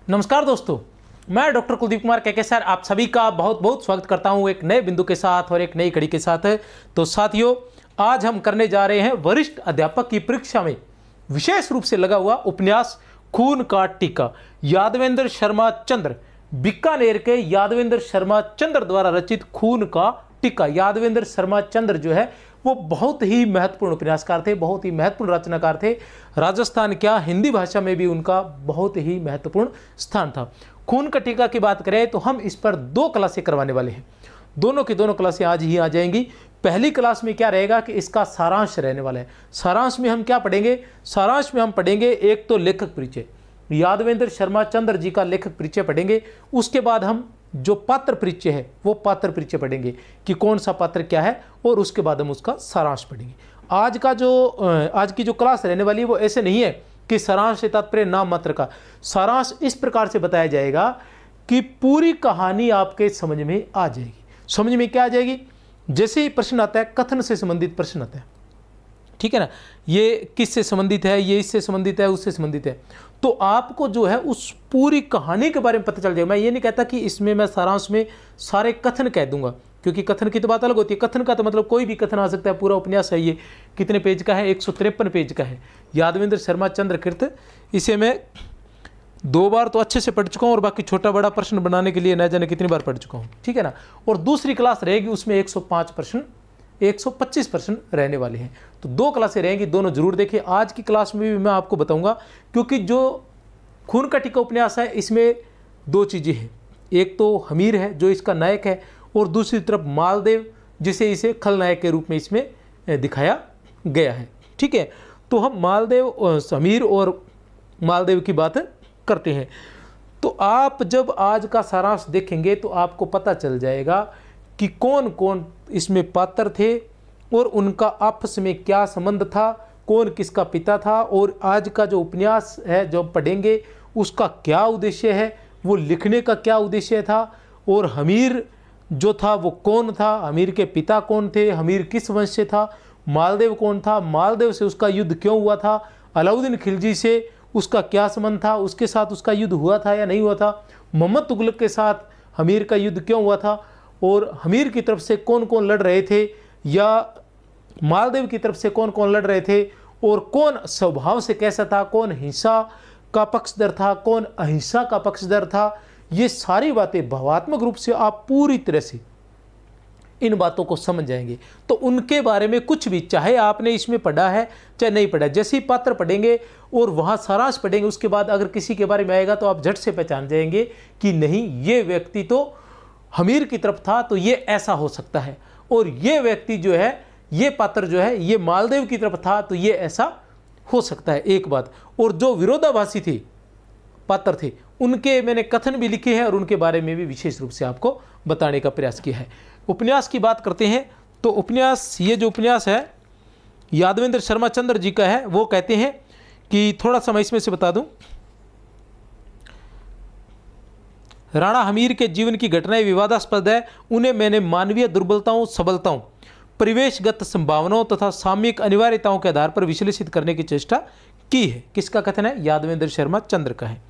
नमस्कार दोस्तों, मैं डॉक्टर कुलदीप कुमार के सर आप सभी का बहुत बहुत स्वागत करता हूं एक नए बिंदु के साथ और एक नई कड़ी के साथ। तो साथियों, आज हम करने जा रहे हैं वरिष्ठ अध्यापक की परीक्षा में विशेष रूप से लगा हुआ उपन्यास खून का टीका, यादवेंद्र शर्मा चंद्र, बीकानेर के यादवेंद्र शर्मा चंद्र द्वारा रचित खून का टीका। यादवेंद्र शर्मा चंद्र जो है वो बहुत ही महत्वपूर्ण उपन्यासकार थे, बहुत ही महत्वपूर्ण रचनाकार थे। राजस्थान क्या हिंदी भाषा में भी उनका बहुत ही महत्वपूर्ण स्थान था। खून का टीका की बात करें तो हम इस पर 2 क्लासें करवाने वाले हैं। दोनों की दोनों क्लासें आज ही आ जाएंगी। पहली क्लास में क्या रहेगा कि इसका सारांश रहने वाला है। सारांश में हम क्या पढ़ेंगे? सारांश में हम पढ़ेंगे एक तो लेखक परिचय, यादवेंद्र शर्मा चंद्र जी का लेखक परिचय पढ़ेंगे। उसके बाद हम जो पात्र परिचय है वो पात्र परिचय पढ़ेंगे कि कौन सा पात्र क्या है, और उसके बाद हम उसका सारांश पढ़ेंगे। आज की जो क्लास रहने वाली है वो ऐसे नहीं है कि सारांश से तात्पर्य नाम मात्र का। सारांश इस प्रकार से बताया जाएगा कि पूरी कहानी आपके समझ में आ जाएगी। समझ में क्या आ जाएगी? जैसे ही प्रश्न आता है, कथन से संबंधित प्रश्न आता है, ठीक है ना, ये किससे संबंधित है, ये इससे संबंधित है, उससे संबंधित है, तो आपको जो है उस पूरी कहानी के बारे में पता चल जाएगा। मैं ये नहीं कहता कि इसमें मैं सारांश में सारे कथन कह दूंगा, क्योंकि कथन की तो बात अलग होती है। कथन का तो मतलब कोई भी कथन आ सकता है। पूरा उपन्यास है, ये कितने पेज का है? 153 पेज का है, यादवेंद्र शर्मा चंद्र कृत। इसे मैं 2 बार तो अच्छे से पढ़ चुका हूँ, और बाकी छोटा बड़ा प्रश्न बनाने के लिए न जाने कितनी बार पढ़ चुका हूँ, ठीक है ना। और दूसरी क्लास रहेगी, उसमें 105 प्रश्न, 125 प्रश्न रहने वाले हैं। तो 2 क्लासें रहेंगी, दोनों जरूर देखिए। आज की क्लास में भी मैं आपको बताऊंगा, क्योंकि जो खून का टीका उपन्यास है इसमें 2 चीज़ें हैं। एक तो हमीर है जो इसका नायक है, और दूसरी तरफ मालदेव जिसे इसे खलनायक के रूप में इसमें दिखाया गया है, ठीक है। तो हम हमीर और मालदेव की बात करते हैं। तो आप जब आज का सारांश देखेंगे तो आपको पता चल जाएगा कि कौन कौन इसमें पात्र थे और उनका आपस में क्या संबंध था, कौन किसका पिता था, और आज का जो उपन्यास है जो पढ़ेंगे उसका क्या उद्देश्य है, वो लिखने का क्या उद्देश्य था, और हमीर जो था वो कौन था, हमीर के पिता कौन थे, हमीर किस वंश से था, मालदेव कौन था, मालदेव से उसका युद्ध क्यों हुआ था, अलाउद्दीन खिलजी से उसका क्या संबंध था, उसके साथ उसका युद्ध हुआ था या नहीं हुआ था, मोहम्मद तुगलक के साथ हमीर का युद्ध क्यों हुआ था, और हमीर की तरफ से कौन कौन लड़ रहे थे या मालदेव की तरफ से कौन कौन लड़ रहे थे, और कौन स्वभाव से कैसा था, कौन हिंसा का पक्षधर था, कौन अहिंसा का पक्षधर था। ये सारी बातें भावात्मक रूप से आप पूरी तरह से इन बातों को समझ जाएंगे। तो उनके बारे में कुछ भी, चाहे आपने इसमें पढ़ा है चाहे नहीं पढ़ा, जैसे ही पात्र पढ़ेंगे और वहाँ सारांश पढ़ेंगे, उसके बाद अगर किसी के बारे में आएगा तो आप झट से पहचान जाएंगे कि नहीं, ये व्यक्ति तो हमीर की तरफ था तो ये ऐसा हो सकता है, और ये व्यक्ति जो है, ये पात्र जो है ये मालदेव की तरफ था तो ये ऐसा हो सकता है। एक बात, और जो विरोधाभासी थे पात्र थे उनके मैंने कथन भी लिखे हैं और उनके बारे में भी विशेष रूप से आपको बताने का प्रयास किया है। उपन्यास की बात करते हैं तो उपन्यास, ये जो उपन्यास है यादवेंद्र शर्मा चंद्र जी का है। वो कहते हैं कि थोड़ा सा मैं इसमें से बता दूं, राणा हमीर के जीवन की घटनाएं विवादास्पद है, उन्हें मैंने मानवीय दुर्बलताओं, सबलताओं, परिवेशगत संभावनाओं तथा सामयिक अनिवार्यताओं के आधार पर विश्लेषित करने की चेष्टा की है। किसका कथन है? यादवेंद्र शर्मा चंद्र का है।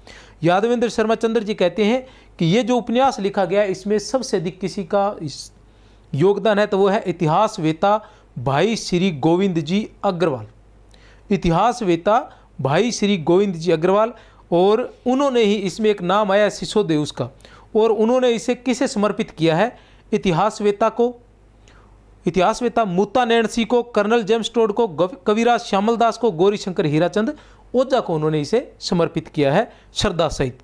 यादवेंद्र शर्मा चंद्र जी कहते हैं कि ये जो उपन्यास लिखा गया है इसमें सबसे अधिक किसी का योगदान है तो वो है इतिहासवेता भाई श्री गोविंद जी अग्रवाल। इतिहासवेता भाई श्री गोविंद जी अग्रवाल, और उन्होंने ही, इसमें एक नाम आया सिसोदेव उसका, और उन्होंने इसे किसे समर्पित किया है? इतिहासवेता को, इतिहासवेता मूता नैण सिंह को, कर्नल जेम्स टोड को, कविराज श्यामल दास को, गौरी शंकर हीराचंद ओझा को उन्होंने इसे समर्पित किया है श्रद्धा सहित।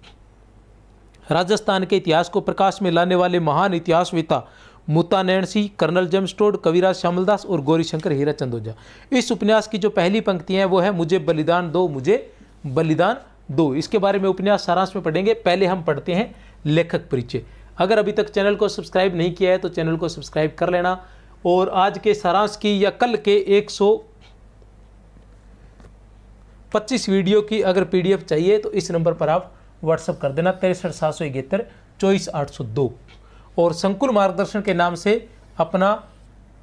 राजस्थान के इतिहास को प्रकाश में लाने वाले महान इतिहासवेता मूता नैण सिंह, कर्नल जेम्स टोड, कविराज श्यामल दास और गौरी शंकर हीराचंद ओझा। इस उपन्यास की जो पहली पंक्तियां हैं वो है मुझे बलिदान दो, मुझे बलिदान दो। इसके बारे में उपन्यास सारांश में पढ़ेंगे। पहले हम पढ़ते हैं लेखक परिचय। अगर अभी तक चैनल को सब्सक्राइब नहीं किया है तो चैनल को सब्सक्राइब कर लेना, और आज के सारांश की या कल के 125 वीडियो की अगर PDF चाहिए तो इस नंबर पर आप व्हाट्सअप कर देना 63 771 24 802। और संकुल मार्गदर्शन के नाम से अपना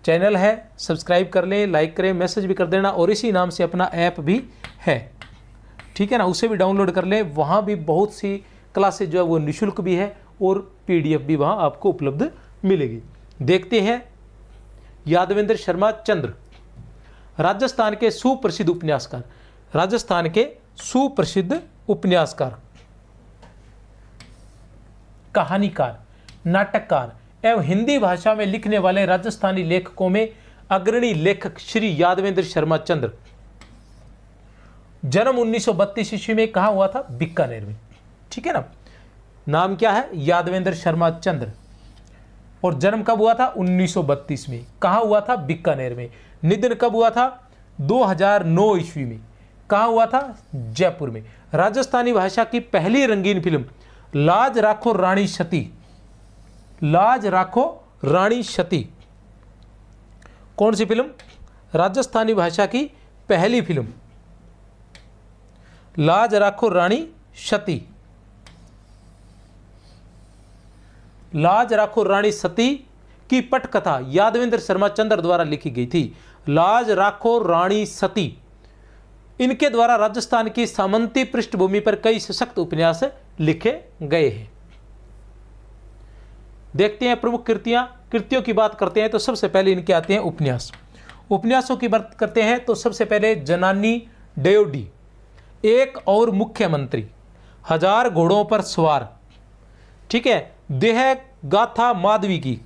चैनल है, सब्सक्राइब कर लें, लाइक करें, मैसेज भी कर देना, और इसी नाम से अपना ऐप भी है, ठीक है ना, उसे भी डाउनलोड कर लें। वहाँ भी बहुत सी क्लासेज जो है वो निःशुल्क भी है और PDF भी वहाँ आपको उपलब्ध मिलेगी। देखते हैं यादवेंद्र शर्मा चंद्र, राजस्थान के सुप्रसिद्ध उपन्यासकार, राजस्थान के सुप्रसिद्ध उपन्यासकार, कहानीकार, नाटककार एवं हिंदी भाषा में लिखने वाले राजस्थानी लेखकों में अग्रणी लेखक श्री यादवेंद्र शर्मा चंद्र। जन्म 1932 ईस्वी में कहाँ हुआ था? बीकानेर में। ठीक है ना, नाम क्या है? यादवेंद्र शर्मा चंद्र। और जन्म कब हुआ था? 1932 में। कहाँ हुआ था? बीकानेर में। निधन कब हुआ था? 2009 ईस्वी में। कहाँ हुआ था? जयपुर में। राजस्थानी भाषा की पहली रंगीन फिल्म लाज राखो रानी सती, लाज राखो रानी सती, कौन सी फिल्म? राजस्थानी भाषा की पहली फिल्म लाज राखो रानी सती। लाज राखो रानी सती की पटकथा यादवेंद्र शर्मा चंद्र द्वारा लिखी गई थी। लाज राखो रानी सती, इनके द्वारा राजस्थान की सामंती पृष्ठभूमि पर कई सशक्त उपन्यास लिखे गए हैं। देखते हैं प्रमुख कृतियों की बात करते हैं तो सबसे पहले इनके आते हैं उपन्यास। उपन्यासों की बात करते हैं तो सबसे पहले जनानी ड्योढ़ी, एक और मुख्यमंत्री, 1000 घोड़ों पर सवार, ठीक है, देह गाथा माधवी की,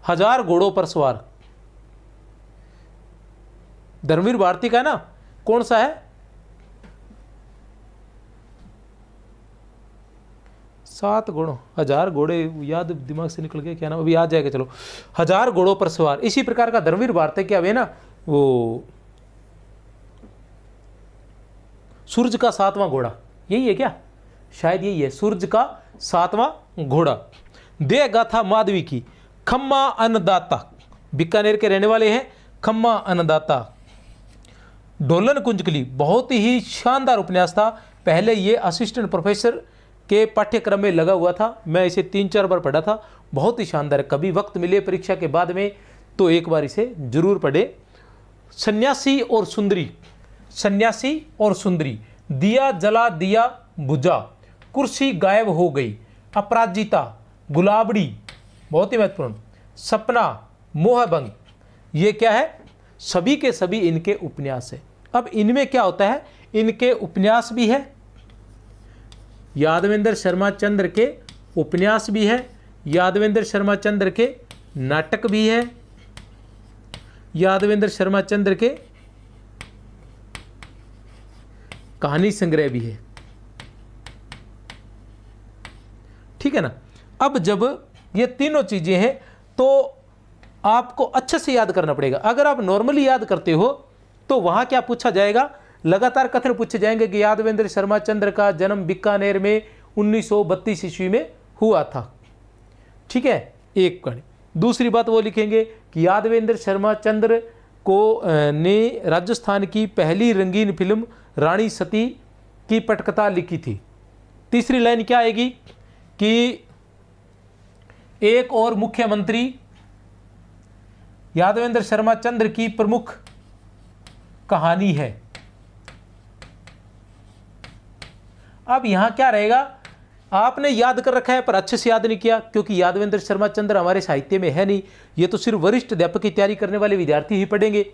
1000 घोड़ों पर सवार, धर्मवीर भारती का है ना, कौन सा है? 7 घोड़ों, 1000 घोड़े, याद दिमाग से निकल गया, क्या नाम अभी आ जाएगा, चलो 1000 घोड़ों पर सवार। इसी प्रकार का धर्मवीर भारती क्या है ना, वो सूरज का 7वां घोड़ा, यही है क्या? शायद यही है, सूरज का 7वां घोड़ा। दे गाथा माधवी की, खम्मा अन्नदाता, बीकानेर के रहने वाले हैं, खम्मा अन्नदाता। ढोलन कुंजकली, बहुत ही शानदार उपन्यास था। पहले ये असिस्टेंट प्रोफेसर के पाठ्यक्रम में लगा हुआ था, मैं इसे 3-4 बार पढ़ा था, बहुत ही शानदार। कभी वक्त मिले परीक्षा के बाद में तो एक बार इसे जरूर पढ़े। सन्यासी और सुंदरी, सन्यासी और सुंदरी, दिया जला दिया बुझा, कुर्सी गायब हो गई, अपराजिता, गुलाबड़ी, बहुत ही महत्वपूर्ण, सपना, मोहभंग, ये क्या है? सभी के सभी इनके उपन्यास है। अब इनमें क्या होता है? इनके उपन्यास भी है, यादवेंद्र शर्मा चंद्र के उपन्यास भी है, यादवेंद्र शर्मा चंद्र के नाटक भी है, यादवेंद्र शर्मा चंद्र के कहानी संग्रह भी है। ठीक है ना। अब जब ये तीनों चीजें हैं तो आपको अच्छे से याद करना पड़ेगा। अगर आप नॉर्मली याद करते हो तो वहां क्या पूछा जाएगा? लगातार कथन पूछे जाएंगे कि यादवेंद्र शर्मा चंद्र का जन्म बीकानेर में 1932 ईस्वी में हुआ था। ठीक है, एक कहानी। दूसरी बात वो लिखेंगे कि यादवेंद्र शर्मा चंद्र को ने राजस्थान की पहली रंगीन फिल्म रानी सती की पटकथा लिखी थी। तीसरी लाइन क्या आएगी कि एक और मुख्यमंत्री यादवेंद्र शर्मा चंद्र की प्रमुख कहानी है। अब यहां क्या रहेगा? आपने याद कर रखा है पर अच्छे से याद नहीं किया, क्योंकि यादवेंद्र शर्मा चंद्र हमारे साहित्य में है नहीं। ये तो सिर्फ वरिष्ठ अध्यापक की तैयारी करने वाले विद्यार्थी ही पढ़ेंगे,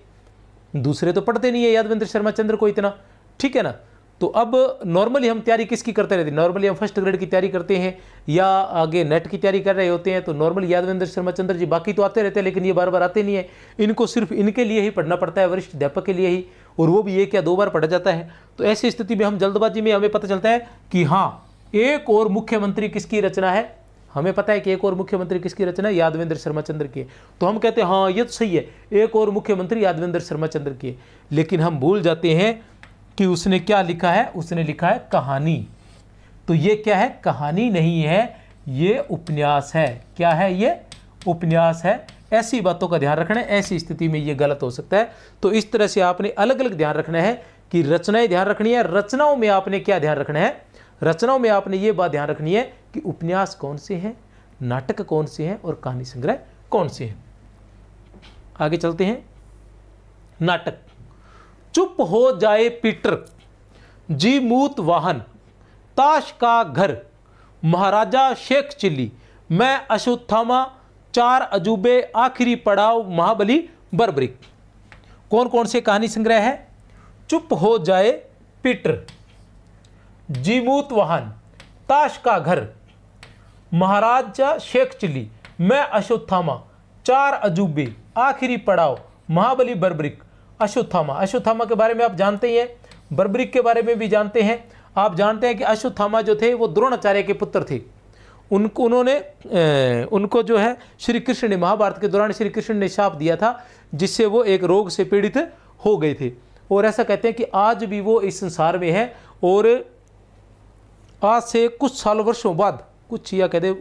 दूसरे तो पढ़ते नहीं है यादवेंद्र शर्मा चंद्र को इतना। ठीक है ना। तो अब नॉर्मली हम तैयारी किसकी करते रहते हैं? नॉर्मली हम फर्स्ट ग्रेड की तैयारी करते हैं या आगे नेट की तैयारी कर रहे होते हैं, तो नॉर्मली यादवेंद्र शर्मा चंद्र जी बाकी तो आते रहते हैं, लेकिन ये बार बार आते नहीं है। इनको सिर्फ इनके लिए ही पढ़ना पड़ता है, वरिष्ठ अध्यापक के लिए ही, और वो भी 1 या 2 बार पढ़ा जाता है। तो ऐसी स्थिति में हम जल्दबाजी में हमें पता चलता है कि हाँ, एक और मुख्यमंत्री किसकी रचना है। हमें पता है कि एक और मुख्यमंत्री किसकी रचना है? यादवेंद्र शर्मा चंद्र की है। तो हम कहते हैं हाँ ये तो सही है, एक और मुख्यमंत्री यादवेंद्र शर्मा चंद्र की है। लेकिन हम भूल जाते हैं कि उसने क्या लिखा है? उसने लिखा है कहानी। तो ये क्या है? कहानी नहीं है, ये उपन्यास है। क्या है? ये उपन्यास है। ऐसी बातों का ध्यान रखना है, ऐसी स्थिति में ये गलत हो सकता है। तो इस तरह से आपने अलग अलग ध्यान रखना है कि रचनाएं ध्यान रखनी है। रचनाओं में आपने क्या ध्यान रखना है? रचनाओं में आपने ये बात ध्यान रखनी है कि उपन्यास कौन से हैं, नाटक कौन से हैं और कहानी संग्रह कौन से हैं। आगे चलते हैं। नाटक। चुप हो जाए पीटर, जी मूत वाहन, ताश का घर, महाराजा शेख चिल्ली, मैं अश्वत्थामा, चार अजूबे, आखिरी पड़ाव, महाबली बर्बरिक। कौन कौन से कहानी संग्रह है? चुप हो जाए पीटर, जीमूत वाहन, ताश का घर, महाराजा शेख चिल्ली, मैं अश्वत्थामा, चार अजूबे, आखिरी पड़ाव, महाबली बर्बरिक। अश्वत्थामा के बारे में आप जानते ही हैं, बर्बरिक के बारे में भी जानते हैं। आप जानते हैं कि अश्वत्थामा जो थे वो द्रोणाचार्य के पुत्र थे। उनको जो है श्री कृष्ण ने, महाभारत के दौरान श्री कृष्ण ने शाप दिया था, जिससे वो एक रोग से पीड़ित हो गए थे। और ऐसा कहते हैं कि आज भी वो इस संसार में है। और आज से कुछ सालों वर्षों बाद, कुछ या कहते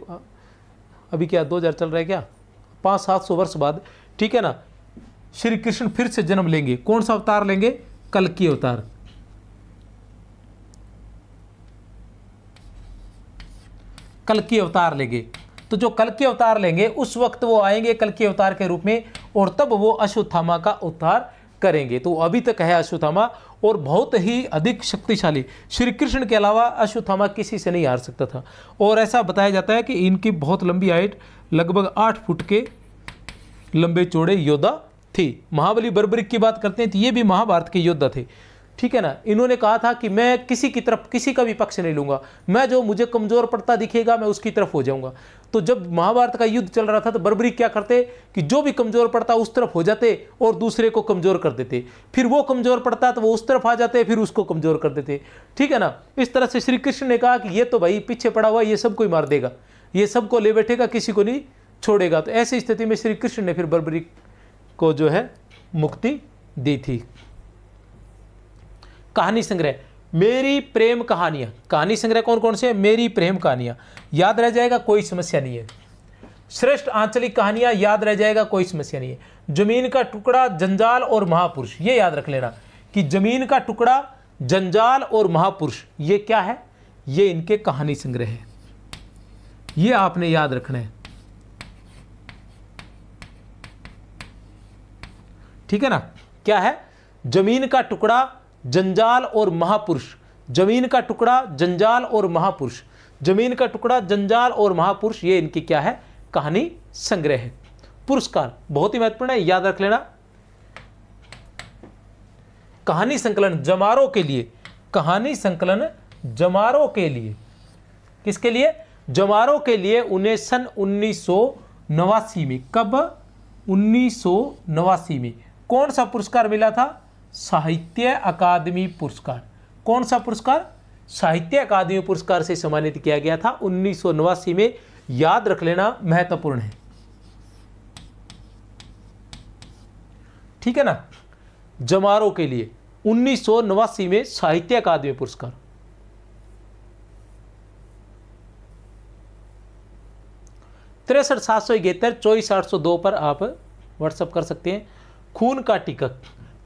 अभी क्या 2000 चल रहा है, क्या 500-700 वर्ष बाद, ठीक है ना, श्री कृष्ण फिर से जन्म लेंगे। कौन सा अवतार लेंगे? कल्कि अवतार। कल्कि अवतार लेंगे। तो जो कल्कि अवतार लेंगे उस वक्त वो आएंगे कल्कि अवतार के रूप में, और तब वो अश्वत्थामा का उद्धार करेंगे। तो अभी तक है अश्वत्थामा, और बहुत ही अधिक शक्तिशाली। श्री कृष्ण के अलावा अश्वत्थामा किसी से नहीं हार सकता था। और ऐसा बताया जाता है कि इनकी बहुत लंबी हाइट, लगभग 8 फुट के लंबे चौड़े योद्धा थी। महाबली बर्बरिक की बात करते हैं तो ये भी महाभारत के योद्धा थे, ठीक है ना। इन्होंने कहा था कि मैं किसी की तरफ, किसी का भी पक्ष नहीं लूंगा, मैं जो मुझे कमजोर पड़ता दिखेगा मैं उसकी तरफ हो जाऊंगा। तो जब महाभारत का युद्ध चल रहा था तो बर्बरिक क्या करते कि जो भी कमजोर पड़ता उस तरफ हो जाते और दूसरे को कमजोर कर देते, फिर वो कमजोर पड़ता तो वो उस तरफ आ जाते, फिर उसको कमजोर कर देते, ठीक है ना। इस तरह से श्री कृष्ण ने कहा कि ये तो भाई पीछे पड़ा हुआ, ये सबको ही मार देगा, ये सबको ले बैठेगा, किसी को नहीं छोड़ेगा। तो ऐसी स्थिति में श्री कृष्ण ने फिर बर्बरिक को जो है मुक्ति दी थी। कहानी संग्रह, मेरी प्रेम कहानियां। कहानी संग्रह कौन कौन से? मेरी प्रेम कहानियां, याद रह जाएगा, कोई समस्या नहीं है। श्रेष्ठ आंचलिक कहानियां, याद रह जाएगा, कोई समस्या नहीं है। जमीन का टुकड़ा, जंजाल और महापुरुष, ये याद रख लेना कि जमीन का टुकड़ा, जंजाल और महापुरुष ये क्या है? ये इनके कहानी संग्रह है, ये आपने याद रखना है, ठीक है ना। क्या है? जमीन का टुकड़ा, जंजाल और महापुरुष। जमीन का टुकड़ा, जंजाल और महापुरुष, जमीन का टुकड़ा, जंजाल और महापुरुष, ये इनकी क्या है? कहानी संग्रह है। पुरस्कार बहुत ही महत्वपूर्ण है, याद रख लेना। कहानी संकलन जमारों के लिए, कहानी संकलन जमारों के लिए, किसके लिए? जमारों के लिए। उन्हें सन 1989 में, कब? 1989 में कौन सा पुरस्कार मिला था? साहित्य अकादमी पुरस्कार। कौन सा पुरस्कार? साहित्य अकादमी पुरस्कार से सम्मानित किया गया था 1989 में, याद रख लेना, महत्वपूर्ण है, ठीक है ना। जमारों के लिए 1989 में साहित्य अकादमी पुरस्कार। तिरसठ 771 24 802 पर आप व्हाट्सएप कर सकते हैं। खून का टिकट,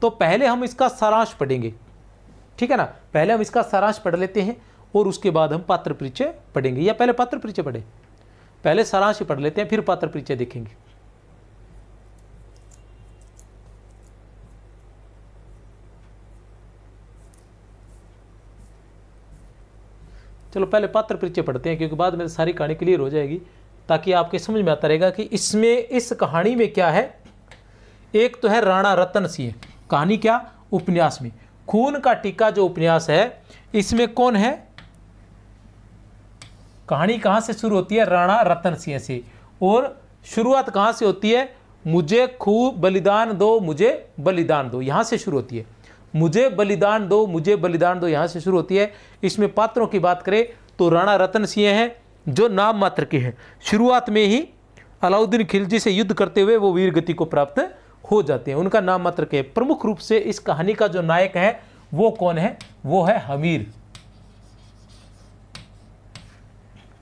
तो पहले हम इसका सारांश पढ़ेंगे, ठीक है ना। पहले हम इसका सारांश पढ़ लेते हैं और उसके बाद हम पात्र परिचय पढ़ेंगे, या पहले पात्र परिचय पढ़े? पहले सारांश ही पढ़ लेते हैं, फिर पात्र परिचय देखेंगे। चलो पहले पात्र परिचय पढ़ते हैं, क्योंकि बाद में सारी कहानी क्लियर हो जाएगी, ताकि आपके समझ में आता रहेगा कि इसमें, इस कहानी में क्या है। एक तो है राणा रतन सिंह, कहानी क्या? उपन्यास में। खून का टीका जो उपन्यास है, इसमें कौन है? कहानी कहां से शुरू होती है? राणा रतन सिंह से। और शुरुआत कहां से होती है? मुझे खूब बलिदान दो, मुझे बलिदान दो, यहां से शुरू होती है। मुझे बलिदान दो, मुझे बलिदान दो, यहां से शुरू होती है। इसमें पात्रों की बात करें तो राणा रतन सिंह है, जो नाम मात्र के हैं। शुरुआत में ही अलाउद्दीन खिलजी से युद्ध करते हुए वो वीर गति को प्राप्त हो जाते हैं, उनका नाम मात्र के। प्रमुख रूप से इस कहानी का जो नायक है वो कौन है? वो है हमीर,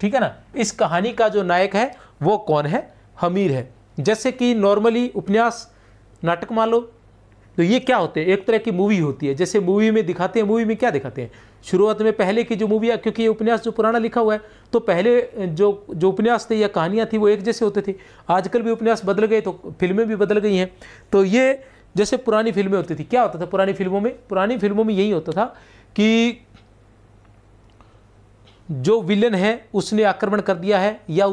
ठीक है ना। इस कहानी का जो नायक है वो कौन है? हमीर है। जैसे कि नॉर्मली उपन्यास, नाटक मान लो, तो ये क्या होते हैं? एक तरह की मूवी होती है। जैसे मूवी में दिखाते हैं, मूवी में क्या दिखाते हैं? शुरुआत में पहले की जो मूवी, क्योंकि ये उपन्यास जो पुराना लिखा हुआ है, तो पहले जो उपन्यास थे या कहानियाँ थी वो एक जैसे होते थे। आजकल भी उपन्यास बदल गए, तो फिल्में भी बदल गई हैं। तो ये जैसे पुरानी फिल्में होती थी, क्या होता था पुरानी फिल्मों में? पुरानी फिल्मों में यही होता था कि जो विलन है उसने आक्रमण कर दिया है, या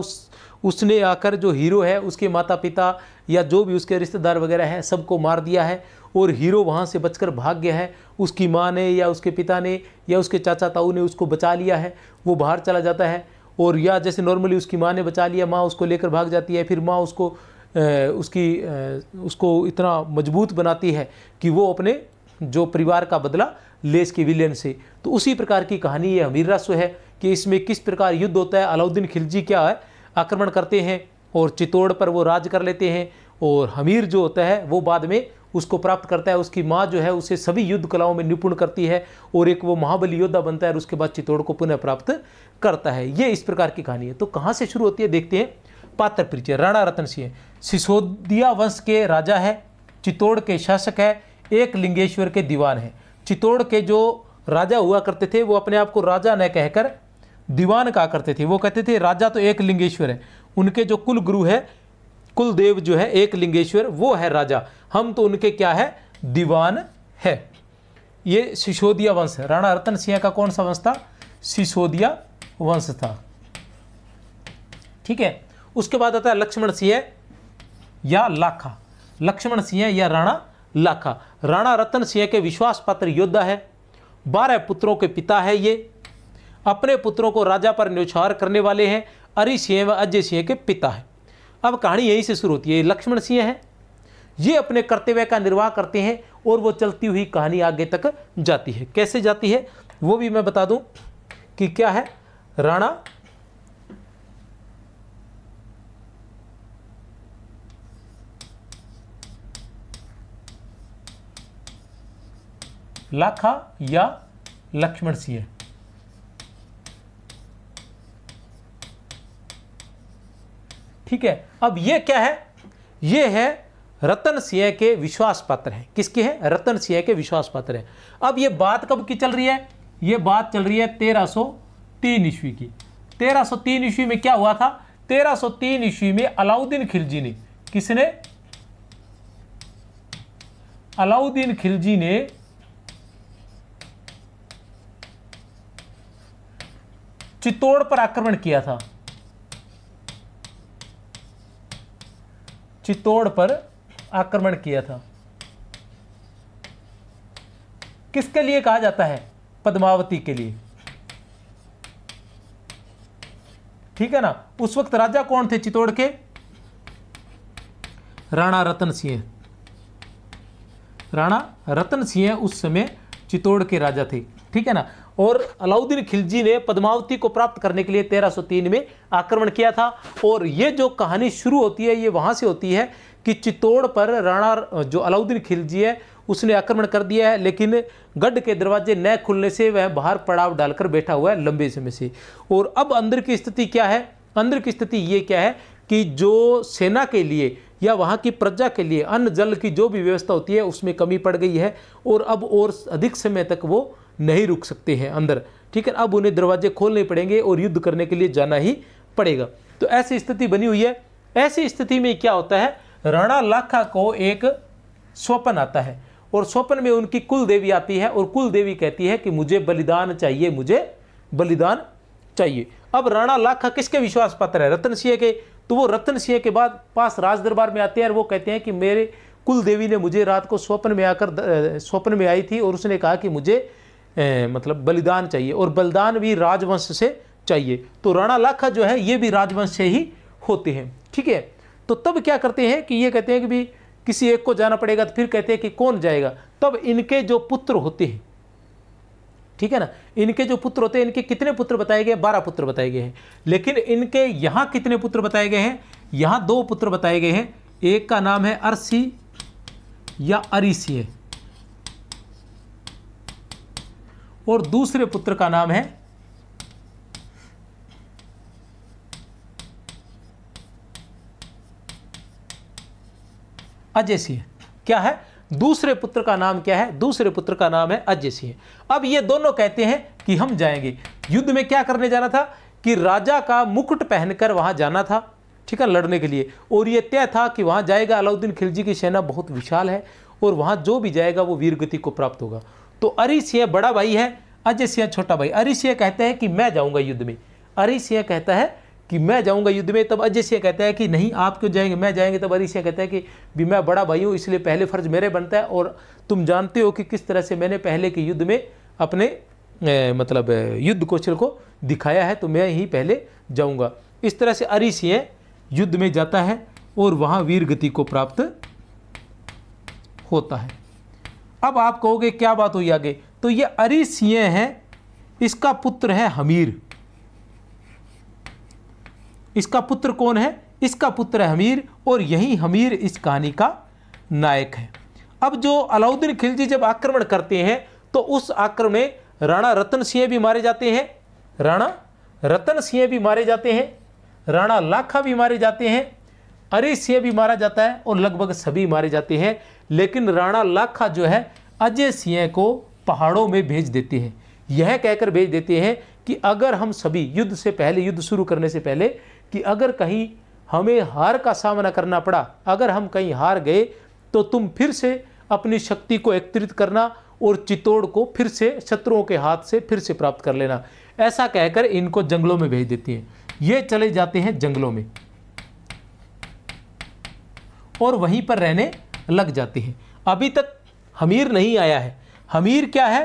उसने आकर जो हीरो है उसके माता पिता या जो भी उसके रिश्तेदार वगैरह हैं सबको मार दिया है, और हीरो वहाँ से बचकर भाग गया है। उसकी माँ ने या उसके पिता ने या उसके चाचा ताऊ ने उसको बचा लिया है, वो बाहर चला जाता है। और या जैसे नॉर्मली उसकी माँ ने बचा लिया, माँ उसको लेकर भाग जाती है, फिर माँ उसको इतना मजबूत बनाती है कि वो अपने जो परिवार का बदला ले इसके विलेन से। तो उसी प्रकार की कहानी ये हमीर रासो है कि इसमें किस प्रकार युद्ध होता है। अलाउद्दीन खिलजी क्या है, आक्रमण करते हैं और चित्तौड़ पर वो राज कर लेते हैं, और हमीर जो होता है वो बाद में उसको प्राप्त करता है। उसकी माँ जो है उसे सभी युद्ध कलाओं में निपुण करती है, और एक वो महाबली योद्धा बनता है, और उसके बाद चित्तौड़ को पुनः प्राप्त करता है। ये इस प्रकार की कहानी है। तो कहाँ से शुरू होती है देखते हैं। पात्र परिचय। राणा रतन सिंह सिसोदिया वंश के राजा है, चित्तौड़ के शासक है, एक लिंगेश्वर के दीवान है। चित्तौड़ के जो राजा हुआ करते थे वो अपने आप को राजा न कहकर दीवान कहा करते थे। वो कहते थे राजा तो एक लिंगेश्वर है, उनके जो कुल गुरु है, कुल देव जो है एक लिंगेश्वर, वो है राजा, हम तो उनके क्या है, दीवान है। ये सिसोदिया वंश है। राणा रतन सिंह का कौन सा वंश था, सिसोदिया वंश था। ठीक है। उसके बाद आता है लक्ष्मण सिंह या लाखा। लक्ष्मण सिंह या राणा लाखा राणा रतन सिंह के विश्वास पात्र योद्धा है, 12 पुत्रों के पिता है। ये अपने पुत्रों को राजा पर न्यौछावर करने वाले हैं। अरि सिंह व अजय सिंह के पिता है। अब कहानी यहीं से शुरू होती है। लक्ष्मण सिंह है, ये अपने कर्तव्य का निर्वाह करते हैं, और वो चलती हुई कहानी आगे तक जाती है। कैसे जाती है वो भी मैं बता दूं कि क्या है। राणा लाखा या लक्ष्मण सिंह, ठीक है। अब ये क्या है, ये है रतन सिंह के विश्वास पात्र हैं। किसके हैं, रतन सिंह के विश्वास पात्र हैं। अब ये बात कब की चल रही है, ये बात चल रही है 1303 ईस्वी की। 1303 ईस्वी में क्या हुआ था, 1303 ईस्वी में अलाउद्दीन खिलजी ने, किसने, अलाउद्दीन खिलजी ने चित्तौड़ पर आक्रमण किया था। चित्तौड़ पर आक्रमण किया था। किसके लिए कहा जाता है, पद्मावती के लिए, ठीक है ना। उस वक्त राजा कौन थे चित्तौड़ के, राणा रतन सिंह। राणा रतन सिंह उस समय चित्तौड़ के राजा थे, ठीक है ना। और अलाउद्दीन खिलजी ने पद्मावती को प्राप्त करने के लिए 1303 में आक्रमण किया था। और ये जो कहानी शुरू होती है ये वहाँ से होती है कि चित्तौड़ पर राणा जो अलाउद्दीन खिलजी है उसने आक्रमण कर दिया है, लेकिन गढ़ के दरवाजे न खुलने से वह बाहर पड़ाव डालकर बैठा हुआ है लंबे समय से। और अब अंदर की स्थिति क्या है, अंदर की स्थिति ये क्या है कि जो सेना के लिए या वहाँ की प्रजा के लिए अन्न जल की जो भी व्यवस्था होती है उसमें कमी पड़ गई है, और अब और अधिक समय तक वो नहीं रुक सकते हैं अंदर, ठीक है। अब उन्हें दरवाजे खोलने पड़ेंगे और युद्ध करने के लिए जाना ही पड़ेगा। तो ऐसी स्थिति बनी हुई है। ऐसी स्थिति में क्या होता है, राणा लाखा को एक स्वप्न आता है, और स्वप्न में उनकी कुल देवी आती है, और कुल देवी कहती है कि मुझे बलिदान चाहिए, मुझे बलिदान चाहिए। अब राणा लाखा किसके विश्वास पात्र है, रतन सिंह के। तो वो रतन सिंह के बाद पास राज दरबार में आते हैं, और वो कहते हैं कि मेरे कुल देवी ने मुझे रात को स्वप्न में आकर, स्वप्न में आई थी, और उसने कहा कि मुझे मतलब बलिदान चाहिए, और बलिदान भी राजवंश से चाहिए। तो राणा लाखा जो है ये भी राजवंश से ही होते हैं, ठीक है। तो तब क्या करते हैं कि ये कहते हैं कि भी किसी एक को जाना पड़ेगा। तो फिर कहते हैं कि कौन जाएगा। तब इनके जो पुत्र होते हैं, ठीक है ना, इनके जो पुत्र होते हैं, इनके कितने पुत्र बताए गए, 12 पुत्र बताए गए हैं। लेकिन इनके यहाँ कितने पुत्र बताए गए हैं, यहाँ 2 पुत्र बताए गए हैं। एक का नाम है अरसी या अरिसी है, और दूसरे पुत्र का नाम है अजय सिंह। क्या है, दूसरे पुत्र का नाम क्या है, दूसरे पुत्र का नाम है अजय सिंह। अब ये दोनों कहते हैं कि हम जाएंगे। युद्ध में क्या करने जाना था कि राजा का मुकुट पहनकर वहां जाना था, ठीक है, लड़ने के लिए। और ये तय था कि वहां जाएगा, अलाउद्दीन खिलजी की सेना बहुत विशाल है, और वहां जो भी जाएगा वो वीरगति को प्राप्त होगा। तो अरि सिंह बड़ा भाई है, अजय सिंह छोटा भाई। अरिश सिंह कहता है कि मैं जाऊंगा युद्ध में। अरिश सिंह कहता है कि मैं जाऊंगा युद्ध में। तब अजय सिंह कहता है कि नहीं आप क्यों जाएंगे, मैं जाएंगे। तब अरिश सिंह कहता है कि भी मैं बड़ा भाई हूँ, इसलिए पहले फर्ज मेरे बनता है, और तुम जानते हो कि किस तरह से मैंने पहले के युद्ध में अपने मतलब युद्ध कौशल को दिखाया है, तो मैं ही पहले जाऊंगा। इस तरह से अरिश सिंह युद्ध में जाता है और वहाँ वीर गति को प्राप्त होता है। अब आप कहोगे क्या बात हुई आगे, तो ये अरिश सिंह है, इसका पुत्र है हमीर। इसका पुत्र कौन है, इसका पुत्र है हमीर, और यही हमीर इस कहानी का नायक है। अब जो अलाउद्दीन खिलजी जब आक्रमण करते हैं तो उस आक्रमण में राणा रतन सिंह भी मारे जाते हैं, राणा रतन सिंह भी मारे जाते हैं, राणा लाखा भी मारे जाते हैं, अरिश सिंह भी मारा जाता है, और लगभग सभी मारे जाते हैं। लेकिन राणा लाखा जो है अजय सिंह को पहाड़ों में भेज देते हैं, यह कहकर भेज देते हैं कि अगर हम सभी युद्ध से पहले, युद्ध शुरू करने से पहले, कि अगर कहीं हमें हार का सामना करना पड़ा, अगर हम कहीं हार गए तो तुम फिर से अपनी शक्ति को एकत्रित करना और चित्तौड़ को फिर से शत्रुओं के हाथ से फिर से प्राप्त कर लेना। ऐसा कहकर इनको जंगलों में भेज देती हैं। ये चले जाते हैं जंगलों में और वहीं पर रहने लग जाते हैं। अभी तक हमीर नहीं आया है। हमीर क्या है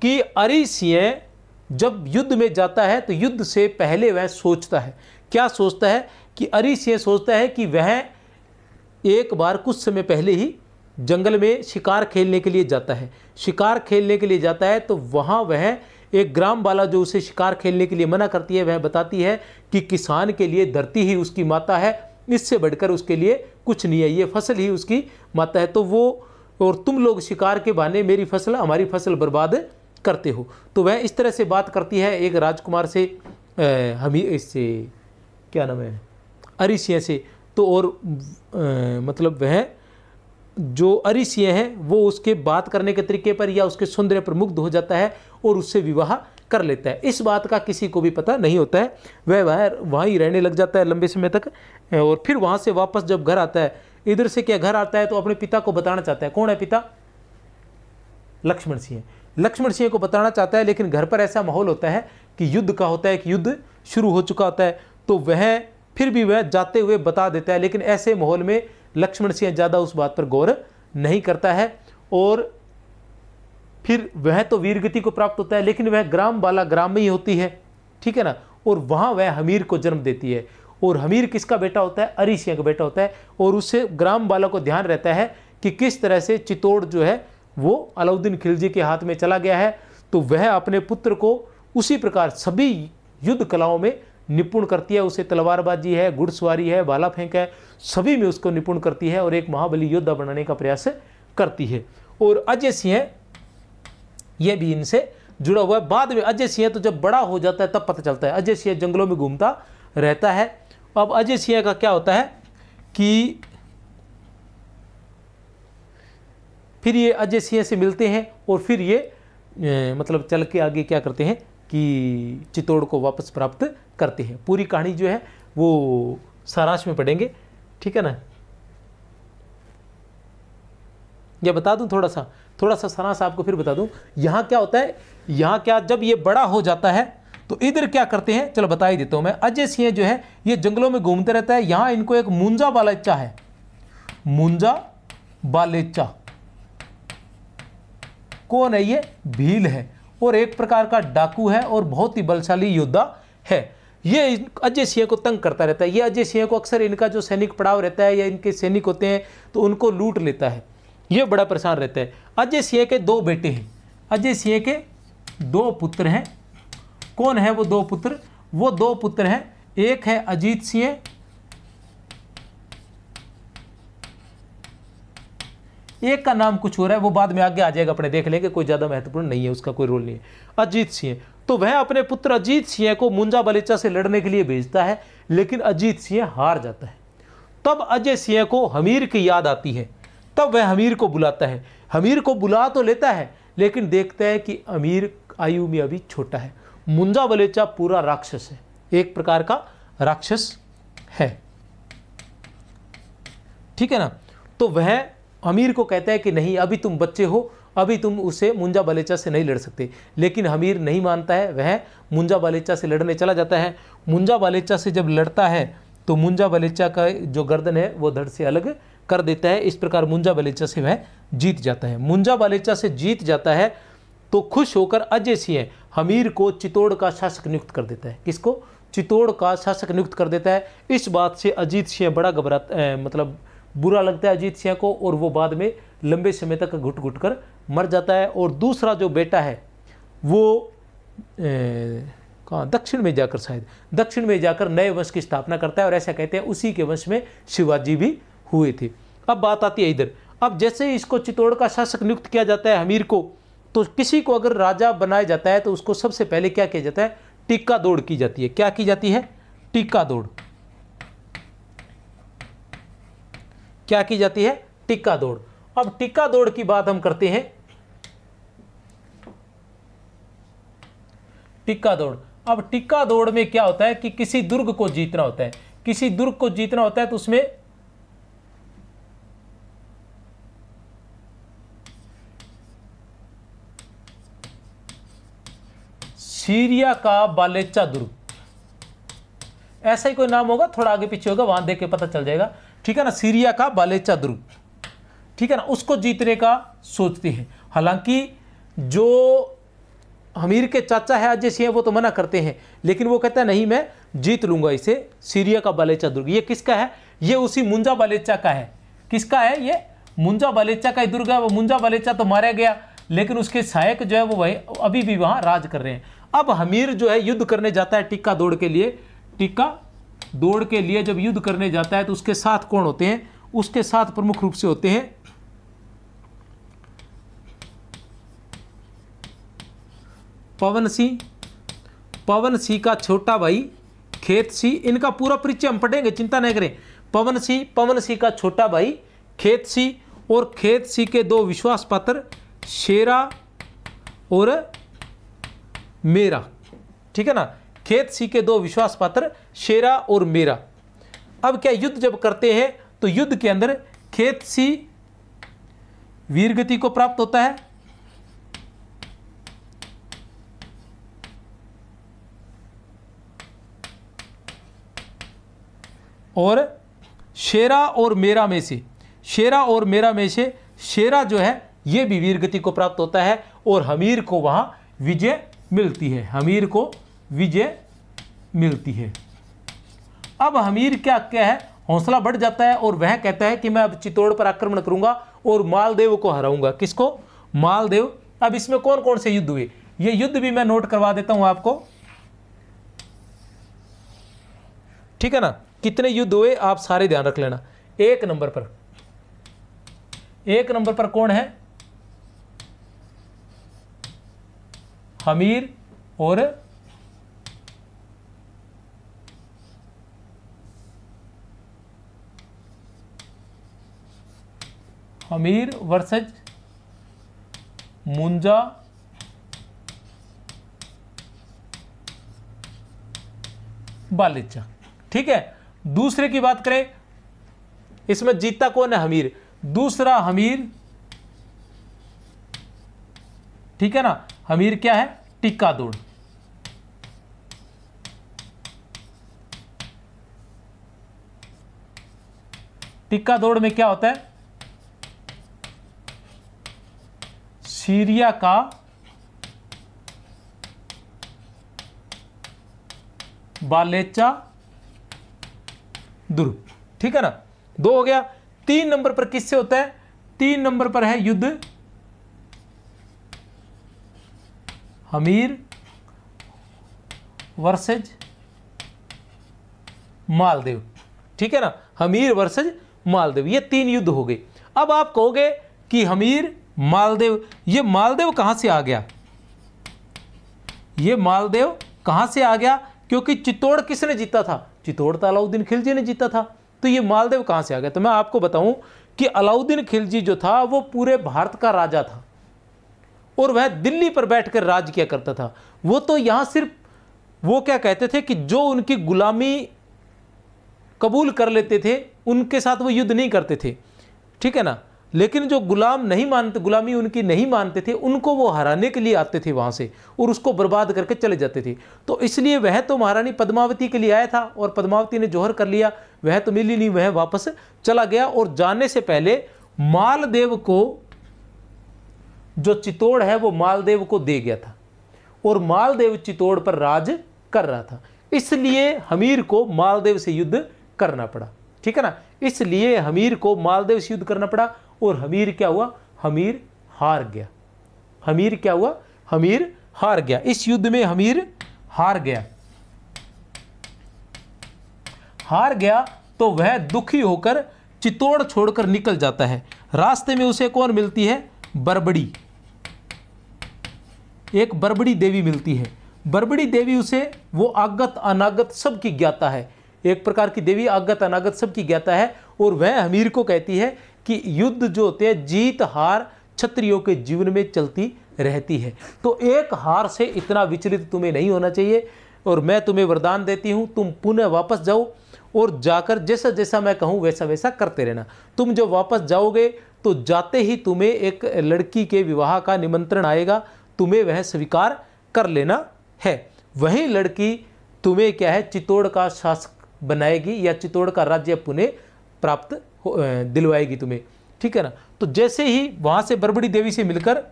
कि अरिश सिंह जब युद्ध में जाता है तो युद्ध से पहले वह सोचता है, क्या सोचता है कि अरिश सिंह सोचता है कि वह एक बार कुछ समय पहले ही जंगल में शिकार खेलने के लिए जाता है। शिकार खेलने के लिए जाता है तो वहाँ वह एक ग्राम वाला जो उसे शिकार खेलने के लिए मना करती है, वह बताती है कि किसान के लिए धरती ही उसकी माता है, इससे बढ़कर उसके लिए कुछ नहीं है, ये फसल ही उसकी माता है। तो वो, और तुम लोग शिकार के बहाने मेरी फसल, हमारी फसल बर्बाद करते हो। तो वह इस तरह से बात करती है एक राजकुमार से, इससे क्या नाम है, अरिश सिंह से। तो और मतलब वह जो अरिश सिंह है वो उसके बात करने के तरीके पर या उसके सौंदर्य पर मुग्ध हो जाता है और उससे विवाह कर लेता है। इस बात का किसी को भी पता नहीं होता है। वह वहाँ ही रहने लग जाता है लंबे समय तक, और फिर वहाँ से वापस जब घर आता है, इधर से क्या घर आता है तो अपने पिता को बताना चाहता है। कौन है पिता? लक्ष्मण सिंह। लक्ष्मण सिंह को बताना चाहता है, लेकिन घर पर ऐसा माहौल होता है कि युद्ध का होता है, कि युद्ध शुरू हो चुका होता है। तो वह फिर भी वह जाते हुए बता देता है, लेकिन ऐसे माहौल में लक्ष्मण सिंह ज़्यादा उस बात पर गौर नहीं करता है। और फिर वह तो वीरगति को प्राप्त होता है, लेकिन वह ग्राम वाला ग्राम में ही होती है, ठीक है ना। और वहाँ वह हमीर को जन्म देती है, और हमीर किसका बेटा होता है? अरिश सिंह का बेटा होता है। और उससे ग्राम वाला को ध्यान रहता है कि किस तरह से चित्तौड़ जो है वो अलाउद्दीन खिलजी के हाथ में चला गया है। तो वह अपने पुत्र को उसी प्रकार सभी युद्ध कलाओं में निपुण करती है। उसे तलवारबाजी है, घुड़सवारी है, भाला फेंक है, सभी में उसको निपुण करती है और एक महाबली योद्धा बनाने का प्रयास करती है। और अजय सिंह यह भी इनसे जुड़ा हुआ है। बाद में अजय सिंह तो जब बड़ा हो जाता है तब पता चलता है। अजय सिंह जंगलों में घूमता रहता है। अब अजय सिंह का क्या होता है कि फिर ये अजय सिंह से मिलते हैं और फिर ये मतलब चल के आगे क्या करते हैं कि चित्तौड़ को वापस प्राप्त करते हैं। पूरी कहानी जो है वो सारांश में पढ़ेंगे, ठीक है ना। ये बता दूं थोड़ा सा सारांश आपको फिर बता दूं। यहाँ क्या होता है, यहाँ क्या, जब ये बड़ा हो जाता है तो इधर क्या करते हैं, चलो बता ही देता हूं मैं। अजय सिंह जो है ये जंगलों में घूमते रहता है। यहाँ इनको एक मुंजा बालेचा है, मुंजा बालेचा। कौन है ये? भील है, और एक प्रकार का डाकू है और बहुत ही बलशाली योद्धा है। ये अजय सिंह को तंग करता रहता है। ये अजय सिंह को अक्सर इनका जो सैनिक पड़ाव रहता है या इनके सैनिक होते हैं तो उनको लूट लेता है। ये बड़ा परेशान रहता है। अजय सिंह के 2 बेटे हैं। अजय सिंह के 2 पुत्र हैं। कौन है वो 2 पुत्र? वो 2 पुत्र हैं, एक है अजीत सिंह, एक का नाम कुछ हो रहा है, वो बाद में आगे आ जाएगा, अपने देख लेंगे, कोई ज़्यादा महत्वपूर्ण नहीं है, उसका कोई रोल नहीं है। अजीत सिंह, तो वह अपने पुत्र अजीत सिंह को मुंजा बालेचा से लड़ने के लिए भेजता है, लेकिन अजीत सिंह हार जाता है। तब अजय सिंह को हमीर की याद आती है। तब वह हमीर को बुलाता है। हमीर को बुला तो लेता है, लेकिन देखता है कि हमीर आयु में अभी छोटा है। मुंजा बालेचा पूरा राक्षस है, एक प्रकार का राक्षस है, ठीक है ना। तो वह अमीर को कहता है कि नहीं, अभी तुम बच्चे हो, अभी तुम उसे मुंजा बालेचा से नहीं लड़ सकते। लेकिन हमीर नहीं मानता है, वह मुंजा बालेचा से लड़ने चला जाता है। मुंजा बालेचा से जब लड़ता है तो मुंजा बालेचा का जो गर्दन है वो धड़ से अलग कर देता है। इस प्रकार मुंजा बालेचा से वह जीत जाता है। मुंजा बालेचा से जीत जाता है तो खुश होकर अजय सिंह हमीर को चित्तौड़ का शासक नियुक्त कर देता है। किसको? चित्तौड़ का शासक नियुक्त कर देता है। इस बात से अजीत सिंह बड़ा मतलब बुरा लगता है अजीत सिंह को, और वो बाद में लंबे समय तक घुट घुट कर मर जाता है। और दूसरा जो बेटा है वो कहाँ, दक्षिण में जाकर, शायद दक्षिण में जाकर नए वंश की स्थापना करता है, और ऐसा कहते हैं उसी के वंश में शिवाजी भी हुए थे। अब बात आती है इधर। अब जैसे इसको चित्तौड़ का शासक नियुक्त किया जाता है हमीर को, तो किसी को अगर राजा बनाया जाता है तो उसको सबसे पहले क्या किया जाता है? टिक्का दौड़ की जाती है। क्या की जाती है? टिक्का दौड़। क्या की जाती है? टिक्का दौड़। अब टिक्का दौड़ की बात हम करते हैं। टिक्का दौड़। अब टिक्का दौड़ में क्या होता है कि किसी दुर्ग को जीतना होता है। किसी दुर्ग को जीतना होता है तो उसमें सीरिया का बालेचा दुर्ग, ऐसा ही कोई नाम होगा, थोड़ा आगे पीछे होगा, वहां देख के पता चल जाएगा। ठीक है ना? सीरिया का बालेचा दुर्ग, ठीक है ना, उसको जीतने का सोचते हैं। हालांकि जो हमीर के चाचा है अजय सिंह वो तो मना करते हैं, लेकिन वो कहता है नहीं मैं जीत लूंगा इसे। सीरिया का बालेचा दुर्ग ये किसका है? ये उसी मुंजा बालेचा का है। किसका है? ये मुंजा बालेचा का ही दुर्ग है। वो मुंजा बालेचा तो मारा गया, लेकिन उसके सहायक जो है वो वही अभी भी वहां राज कर रहे हैं। अब हमीर जो है युद्ध करने जाता है टिक्का दौड़ के लिए। टिक्का दौड़ के लिए जब युद्ध करने जाता है तो उसके साथ कौन होते हैं? उसके साथ प्रमुख रूप से होते हैं पवन सिंह, पवन सिंह का छोटा भाई खेत सिंह। इनका पूरा परिचय हम पढ़ेंगे, चिंता नहीं करें। पवन सिंह, पवन सिंह का छोटा भाई खेत सिंह, और खेत सिंह के दो विश्वास पात्र शेरा और मेरा। ठीक है ना? खेत सिंह के दो विश्वास पात्र शेरा और मेरा। अब क्या युद्ध जब करते हैं तो युद्ध के अंदर खेत सिंह वीरगति को प्राप्त होता है, और शेरा और मेरा में से, शेरा और मेरा में से शेरा जो है ये भी वीरगति को प्राप्त होता है, और हमीर को वहां विजय मिलती है। हमीर को विजय मिलती है। अब हमीर क्या क्या है? हौसला बढ़ जाता है, और वह कहता है कि मैं अब चित्तौड़ पर आक्रमण करूंगा और मालदेव को हराऊंगा। किसको? मालदेव। अब इसमें कौन कौन से युद्ध हुए ये युद्ध भी मैं नोट करवा देता हूं आपको। ठीक है ना? कितने युद्ध हुए आप सारे ध्यान रख लेना। एक नंबर पर कौन है? हमीर और हमीर वर्सेज मुंजा बालेचा। ठीक है? दूसरे की बात करें, इसमें जीता कौन है? हमीर। दूसरा हमीर, ठीक है ना? हमीर क्या है? टिक्का दौड़। टिक्का दौड़ में क्या होता है? सीरिया का बालेचा दुर्ग। ठीक है ना? दो हो गया। 3 नंबर पर किससे होता है? 3 नंबर पर है युद्ध हमीर वर्सेज मालदेव। ठीक है ना? हमीर वर्सेज मालदेव, ये 3 युद्ध हो गए। अब आप कहोगे कि हमीर मालदेव, ये मालदेव कहां से आ गया? ये मालदेव कहां से आ गया? क्योंकि चित्तौड़ किसने जीता था? चित्तौड़ तो अलाउद्दीन खिलजी ने जीता था। तो ये मालदेव कहां से आ गया? तो मैं आपको बताऊं कि अलाउद्दीन खिलजी जो था वो पूरे भारत का राजा था, और वह दिल्ली पर बैठकर राज किया करता था। वो तो यहां सिर्फ वो क्या कहते थे कि जो उनकी गुलामी कबूल कर लेते थे उनके साथ वो युद्ध नहीं करते थे। ठीक है ना? लेकिन जो गुलाम नहीं मानते, गुलामी उनकी नहीं मानते थे, उनको वो हराने के लिए आते थे वहाँ से और उसको बर्बाद करके चले जाते थे। तो इसलिए वह तो महारानी पद्मावती के लिए आया था और पद्मावती ने जौहर कर लिया, वह तो मिली नहीं, वह वापस चला गया। और जाने से पहले मालदेव को, जो चित्तौड़ है वो मालदेव को दे गया था और मालदेव चित्तौड़ पर राज कर रहा था, इसलिए हमीर को मालदेव से युद्ध करना पड़ा। ठीक है ना, इसलिए हमीर को मालदेव से युद्ध करना पड़ा और हमीर क्या हुआ, हमीर हार गया। हमीर क्या हुआ, हमीर हार गया। इस युद्ध में हमीर हार गया। हार गया तो वह दुखी होकर चित्तौड़ छोड़कर निकल जाता है। रास्ते में उसे कौन मिलती है, बरबड़ी, एक बरबड़ी देवी मिलती है। बरबड़ी देवी उसे, वो आगत अनागत सब की ज्ञाता है, एक प्रकार की देवी आगत अनागत सब की ज्ञाता है। और वह हमीर को कहती है कि युद्ध जो होते हैं, जीत हार क्षत्रियों के जीवन में चलती रहती है, तो एक हार से इतना विचलित तुम्हें नहीं होना चाहिए। और मैं तुम्हें वरदान देती हूँ, तुम पुनः वापस जाओ और जाकर जैसा जैसा मैं कहूँ वैसा वैसा करते रहना। तुम जो वापस जाओगे तो जाते ही तुम्हें एक लड़की के विवाह का निमंत्रण आएगा, तुम्हें वह स्वीकार कर लेना है। वही लड़की तुम्हें क्या है, चित्तौड़ का शासक बनाएगी या चित्तौड़ का राज्य पुनः प्राप्त दिलवाएगी तुम्हें। ठीक है ना। तो जैसे ही वहाँ से बरबड़ी देवी से मिलकर,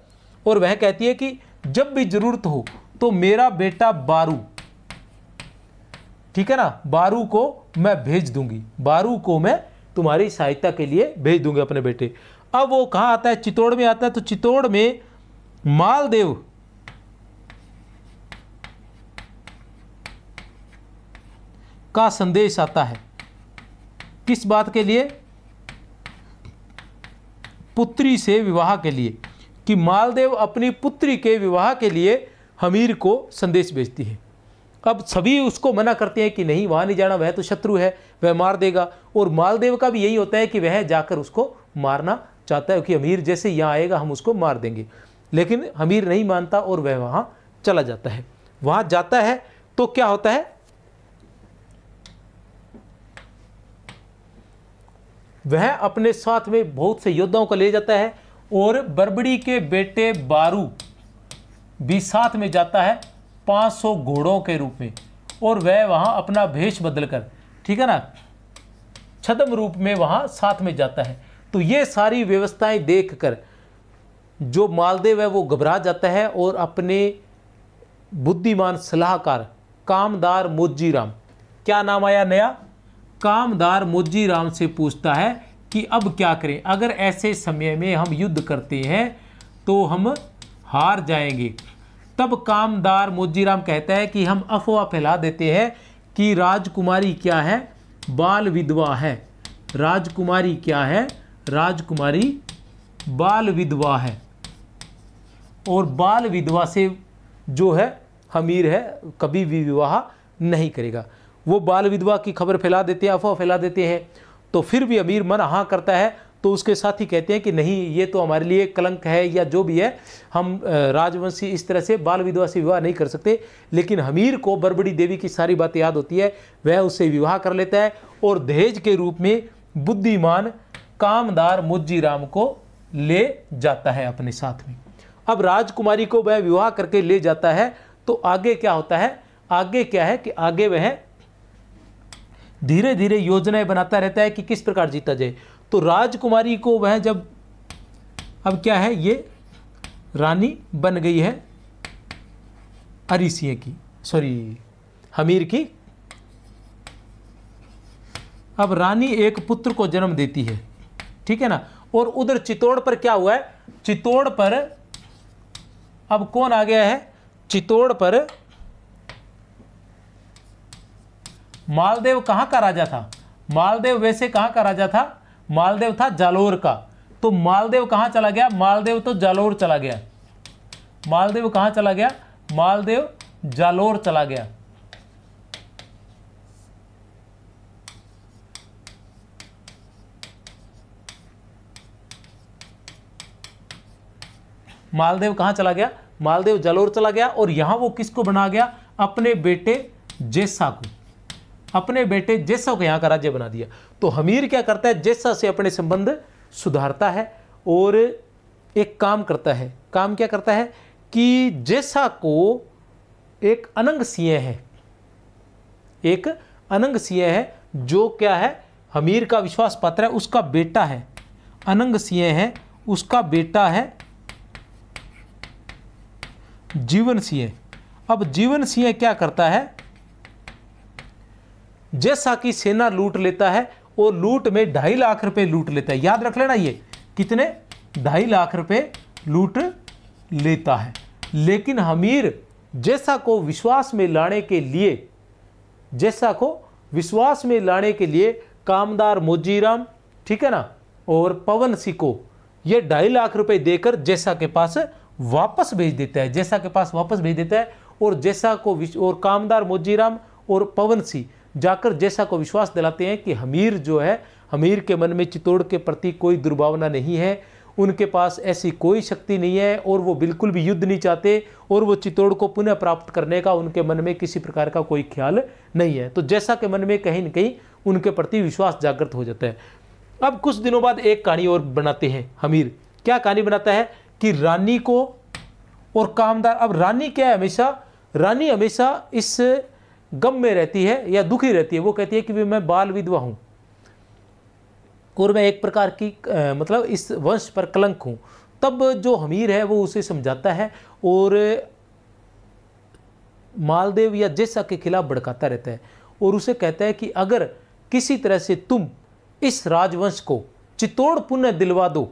और वह कहती है कि जब भी जरूरत हो तो मेरा बेटा बारू, ठीक है ना, बारू को मैं भेज दूंगी, बारू को मैं तुम्हारी सहायता के लिए भेज दूंगी अपने बेटे। अब वो कहाँ आता है, चित्तौड़ में आता है। तो चित्तौड़ में मालदेव का संदेश आता है, किस बात के लिए, पुत्री से विवाह के लिए, कि मालदेव अपनी पुत्री के विवाह के लिए हमीर को संदेश भेजती है। अब सभी उसको मना करते हैं कि नहीं, वहाँ नहीं जाना, वह तो शत्रु है, वह मार देगा। और मालदेव का भी यही होता है कि वह जाकर उसको मारना चाहता है कि हमीर जैसे यहाँ आएगा हम उसको मार देंगे, लेकिन हमीर नहीं मानता और वह वहाँ चला जाता है। वहाँ जाता है तो क्या होता है, वह अपने साथ में बहुत से योद्धाओं को ले जाता है और बरबड़ी के बेटे बारू भी साथ में जाता है 500 घोड़ों के रूप में, और वह वहाँ अपना भेष बदलकर, ठीक है ना, छद्म रूप में वहाँ साथ में जाता है। तो ये सारी व्यवस्थाएं देखकर जो मालदेव है वो घबरा जाता है और अपने बुद्धिमान सलाहकार कामदार मोजीराम, क्या नाम आया नया, कामदार मोजीराम से पूछता है कि अब क्या करें, अगर ऐसे समय में हम युद्ध करते हैं तो हम हार जाएंगे। तब कामदार मोजीराम कहता है कि हम अफवाह फैला देते हैं कि राजकुमारी क्या है, बाल विधवा है। राजकुमारी क्या है, राजकुमारी बाल विधवा है, और बाल विधवा से जो है हमीर है कभी भी विवाह नहीं करेगा। वो बाल विधवा की खबर फैला देते हैं, अफवाह फैला देते हैं। तो फिर भी अमीर मन हाँ करता है, तो उसके साथी कहते हैं कि नहीं, ये तो हमारे लिए कलंक है या जो भी है, हम राजवंशी इस तरह से बाल विधवा से विवाह नहीं कर सकते। लेकिन हमीर को बरबड़ी देवी की सारी बातें याद होती है, वह उससे विवाह कर लेता है और दहेज के रूप में बुद्धिमान कामदार मोजीराम को ले जाता है अपने साथ में। अब राजकुमारी को वह विवाह करके ले जाता है, तो आगे क्या होता है, आगे क्या है कि आगे वह धीरे धीरे योजनाएं बनाता रहता है कि किस प्रकार जीता जाए। तो राजकुमारी को वह जब, अब क्या है, ये रानी बन गई है अरिसिए की, सॉरी हमीर की। अब रानी एक पुत्र को जन्म देती है, ठीक है ना। और उधर चित्तौड़ पर क्या हुआ है, चित्तौड़ पर अब कौन आ गया है, चित्तौड़ पर मालदेव कहाँ का राजा था, मालदेव वैसे कहाँ का राजा था, मालदेव था जालोर का। तो मालदेव कहाँ चला गया, मालदेव तो जालोर चला गया। मालदेव कहाँ चला गया, मालदेव जालोर चला गया। मालदेव कहाँ चला गया, मालदेव जालोर चला गया। और यहाँ वो किसको बना गया, अपने बेटे जेसा को, अपने बेटे जेसा को यहाँ का राज्य बना दिया। तो हमीर क्या करता है, जेसा से अपने संबंध सुधारता है और एक काम करता है। काम क्या करता है कि जैसा को एक अनंग सिंह है, एक अनंग सिंह है जो क्या है, हमीर का विश्वास पात्र है, उसका बेटा है। अनंग सिंह है, उसका बेटा है जीवन सिंह। अब जीवन सिंह क्या करता है, जैसा कि सेना लूट लेता है और लूट में 2.5 लाख रुपए लूट लेता है। याद रख लेना, ये कितने, 2.5 लाख रुपए लूट लेता है। लेकिन हमीर जैसा को विश्वास में लाने के लिए, जैसा को विश्वास में लाने के लिए कामदार मोजीराम, ठीक है ना, और पवन सिंह को ये 2.5 लाख रुपए देकर जैसा के पास वापस भेज देता है। जैसा के पास वापस भेज देता है और जैसा को और कामदार मोजीराम और पवन सिंह जाकर जैसा को विश्वास दिलाते हैं कि हमीर जो है, हमीर के मन में चित्तौड़ के प्रति कोई दुर्भावना नहीं है, उनके पास ऐसी कोई शक्ति नहीं है और वो बिल्कुल भी युद्ध नहीं चाहते और वो चित्तौड़ को पुनः प्राप्त करने का उनके मन में किसी प्रकार का कोई ख्याल नहीं है। तो जैसा के मन में कहीं न कहीं उनके प्रति विश्वास जागृत हो जाता है। अब कुछ दिनों बाद एक कहानी और बनाते हैं हमीर। क्या कहानी बनाता है कि रानी को और कामदार, अब रानी क्या है, रानी हमेशा इस गम में रहती है या दुखी रहती है। वो कहती है कि मैं बाल विधवा हूँ और मैं एक प्रकार की मतलब इस वंश पर कलंक हूँ। तब जो हमीर है वो उसे समझाता है और मालदेव या जैसा के खिलाफ भड़काता रहता है और उसे कहता है कि अगर किसी तरह से तुम इस राजवंश को चित्तौड़ पुनः दिलवा दो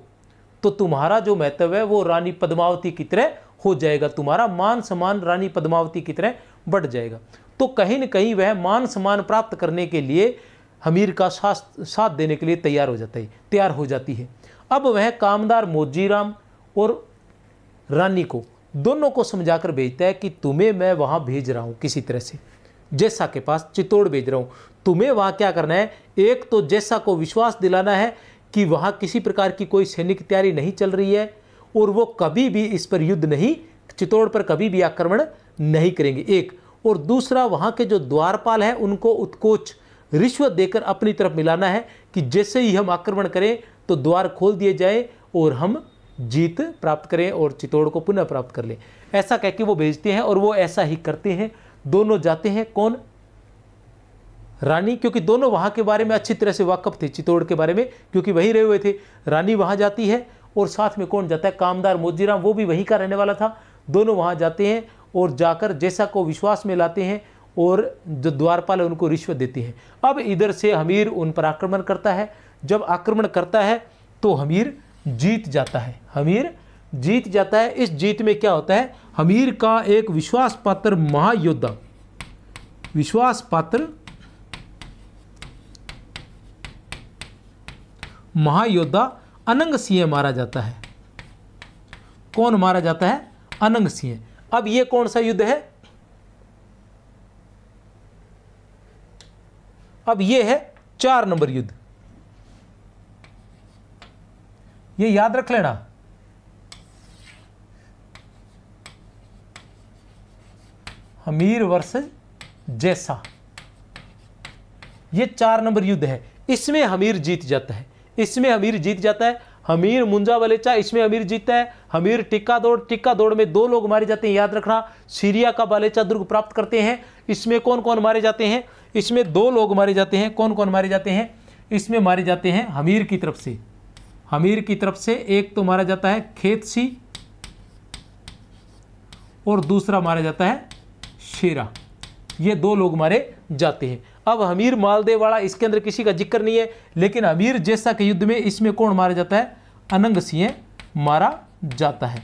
तो तुम्हारा जो महत्व है वो रानी पद्मावती की तरह हो जाएगा, तुम्हारा मान सम्मान रानी पद्मावती की तरह बढ़ जाएगा। तो कहीं न कहीं वह मान सम्मान प्राप्त करने के लिए हमीर का साथ देने के लिए तैयार हो जाती है। अब वह कामदार मोजीराम और रानी को दोनों को समझाकर भेजता है कि तुम्हें मैं वहाँ भेज रहा हूँ, किसी तरह से जैसा के पास चित्तौड़ भेज रहा हूँ। तुम्हें वहाँ क्या करना है, एक तो जैसा को विश्वास दिलाना है कि वहाँ किसी प्रकार की कोई सैनिक तैयारी नहीं चल रही है और वो कभी भी इस पर युद्ध नहीं, चित्तौड़ पर कभी भी आक्रमण नहीं करेंगे, एक। और दूसरा, वहाँ के जो द्वारपाल हैं उनको उत्कोच रिश्वत देकर अपनी तरफ मिलाना है कि जैसे ही हम आक्रमण करें तो द्वार खोल दिए जाए और हम जीत प्राप्त करें और चित्तौड़ को पुनः प्राप्त कर लें। ऐसा कह के वो भेजते हैं और वो ऐसा ही करते हैं। दोनों जाते हैं, कौन, रानी, क्योंकि दोनों वहाँ के बारे में अच्छी तरह से वाकफ थे, चित्तौड़ के बारे में, क्योंकि वहीं रहे हुए थे। रानी वहाँ जाती है और साथ में कौन जाता है, कामदार मोजीराम, वो भी वहीं का रहने वाला था। दोनों वहाँ जाते हैं और जाकर जैसा को विश्वास में लाते हैं और जो द्वारपाल है उनको रिश्वत देते हैं। अब इधर से हमीर उन पर आक्रमण करता है। जब आक्रमण करता है तो हमीर जीत जाता है, हमीर जीत जाता है। इस जीत में क्या होता है, हमीर का एक विश्वास पात्र महायोद्धा, विश्वास पात्र महायोद्धा अनंग सिंह मारा जाता है। कौन मारा जाता है, अनंग सिंह। अब ये कौन सा युद्ध है, अब ये है 4 नंबर युद्ध, ये याद रख लेना। हमीर वर्सेस जैसा, ये 4 नंबर युद्ध है। इसमें हमीर जीत जाता है, इसमें हमीर जीत जाता है। हमीर मुंजा बलेचा, इसमें हमीर जीतता है। हमीर टिक्का दौड़ में 2 लोग मारे जाते हैं, याद रखना। सीरिया का बालेचा दुर्ग प्राप्त करते हैं। इसमें कौन कौन मारे जाते हैं, इसमें 2 लोग मारे जाते हैं। कौन कौन मारे जाते हैं, इसमें मारे जाते हैं हमीर की तरफ से, हमीर की तरफ से एक तो मारा जाता है खेतसी और दूसरा मारा जाता है शेरा। ये 2 लोग मारे जाते हैं। अब हमीर मालदेव वाला, इसके अंदर किसी का जिक्र नहीं है, लेकिन हमीर जैसा के युद्ध में इसमें कौन मारा जाता है, अनंग सिंह मारा जाता है।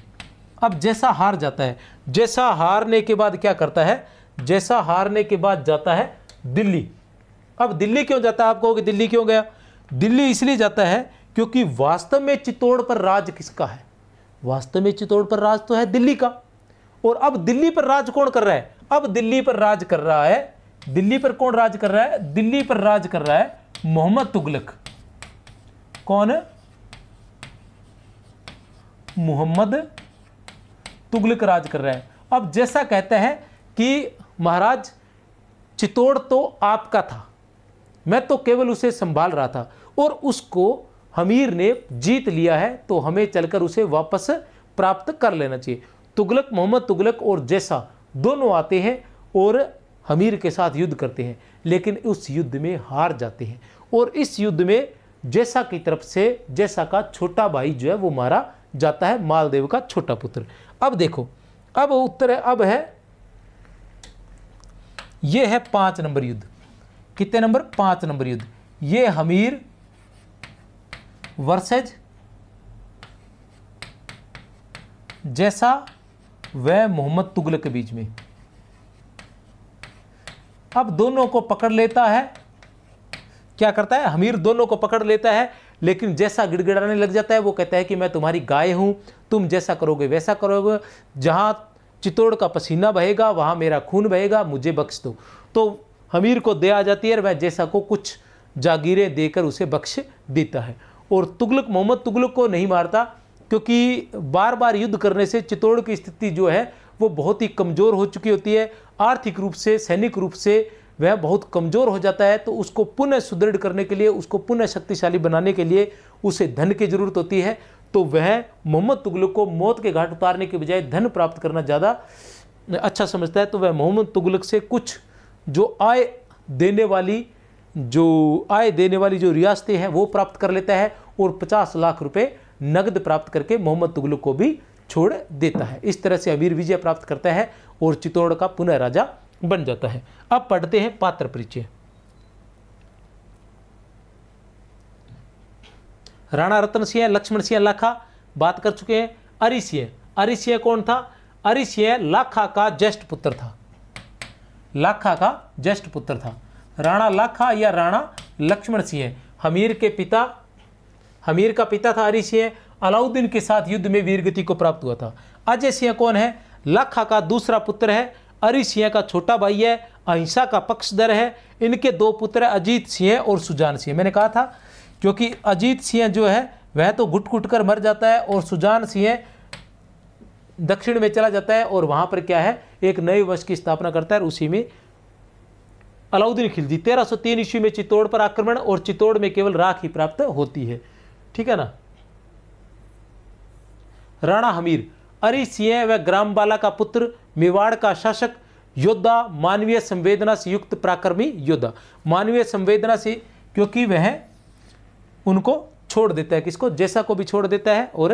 अब जैसा हार जाता है। जैसा हारने के बाद क्या करता है, जैसा हारने के बाद जाता है दिल्ली। अब दिल्ली क्यों जाता है, आप कहोगे दिल्ली क्यों गया, दिल्ली इसलिए जाता है क्योंकि वास्तव में चित्तौड़ पर राज किसका है, वास्तव में चित्तौड़ पर राज तो है दिल्ली का। और अब दिल्ली पर राज कौन कर रहा है, अब दिल्ली पर राज कर रहा है, दिल्ली पर कौन राज कर रहा है, दिल्ली पर राज कर रहा है मोहम्मद तुगलक। कौन, मोहम्मद तुगलक राज कर रहा है। अब जैसा कहता है कि महाराज चित्तौड़ तो आपका था, मैं तो केवल उसे संभाल रहा था और उसको हमीर ने जीत लिया है तो हमें चलकर उसे वापस प्राप्त कर लेना चाहिए। तुगलक, मोहम्मद तुगलक और जैसा दोनों आते हैं और हमीर के साथ युद्ध करते हैं, लेकिन उस युद्ध में हार जाते हैं और इस युद्ध में जैसा की तरफ से जैसा का छोटा भाई जो है वो मारा जाता है, मालदेव का छोटा पुत्र। अब देखो, अब उत्तर है, अब है ये है 5 नंबर युद्ध। कितने नंबर? 5 नंबर युद्ध। ये हमीर वर्सेज जैसा व मोहम्मद तुगलक के बीच में। अब दोनों को पकड़ लेता है, क्या करता है? हमीर दोनों को पकड़ लेता है, लेकिन जैसा गिड़गिड़ाने लग जाता है। वो कहता है कि मैं तुम्हारी गाय हूं, तुम जैसा करोगे वैसा करोगे, जहां चित्तौड़ का पसीना बहेगा वहां मेरा खून बहेगा, मुझे बख्श दो। तो हमीर को दया आ जाती है और वह जैसा को कुछ जागीरें देकर उसे बख्श देता है। और तुगलक, मोहम्मद तुगलक को नहीं मारता, क्योंकि बार बार युद्ध करने से चित्तौड़ की स्थिति जो है वो बहुत ही कमज़ोर हो चुकी होती है। आर्थिक रूप से, सैनिक रूप से वह बहुत कमज़ोर हो जाता है। तो उसको पुनः सुदृढ़ करने के लिए, उसको पुनः शक्तिशाली बनाने के लिए उसे धन की ज़रूरत होती है। तो वह मोहम्मद तुगलक को मौत के घाट उतारने के बजाय धन प्राप्त करना ज़्यादा अच्छा समझता है। तो वह मोहम्मद तुगलक से कुछ जो आय देने वाली जो रियासतें हैं वो प्राप्त कर लेता है और 50 लाख रुपए नगद प्राप्त करके मोहम्मद तुगलक को भी छोड़ देता है। इस तरह से अमीर विजय प्राप्त करता है और चित्तौड़ का पुनः राजा बन जाता है। अब पढ़ते हैं पात्र परिचय। राणा रतन सिंह, लक्ष्मण सिंह लाखा बात कर चुके हैं। अरि सिंह कौन था? अरि सिंह लाखा का ज्येष्ठ पुत्र था। लाखा का ज्येष्ठ पुत्र था। राणा लाखा या राणा लक्ष्मण सिंह हमीर का पिता था। अरि सिंह अलाउद्दीन के साथ युद्ध में वीरगति को प्राप्त हुआ था। अजय सिंह कौन है? लाखा का दूसरा पुत्र है। अरि सिंह का छोटा भाई है, अहिंसा का पक्षधर है। इनके 2 पुत्र है, अजीत सिंह और सुजान सिंह। मैंने कहा था क्योंकि अजीत सिंह जो है वह तो घुट घुट कर मर जाता है और सुजान सिंह दक्षिण में चला जाता है और वहां पर क्या है, एक नए वंश की स्थापना करता है और उसी में अलाउद्दीन खिलजी। 1303 ईस्वी में चित्तौड़ पर आक्रमण और चित्तौड़ में केवल राख ही प्राप्त होती है। ठीक है ना। राणा हमीर, अरि सिंह व ग्रामबाला का पुत्र, मेवाड़ का शासक, योद्धा, मानवीय संवेदना से युक्त पराक्रमी योद्धा। मानवीय संवेदना से क्योंकि वह उनको छोड़ देता है, किसको? जैसा को भी छोड़ देता है और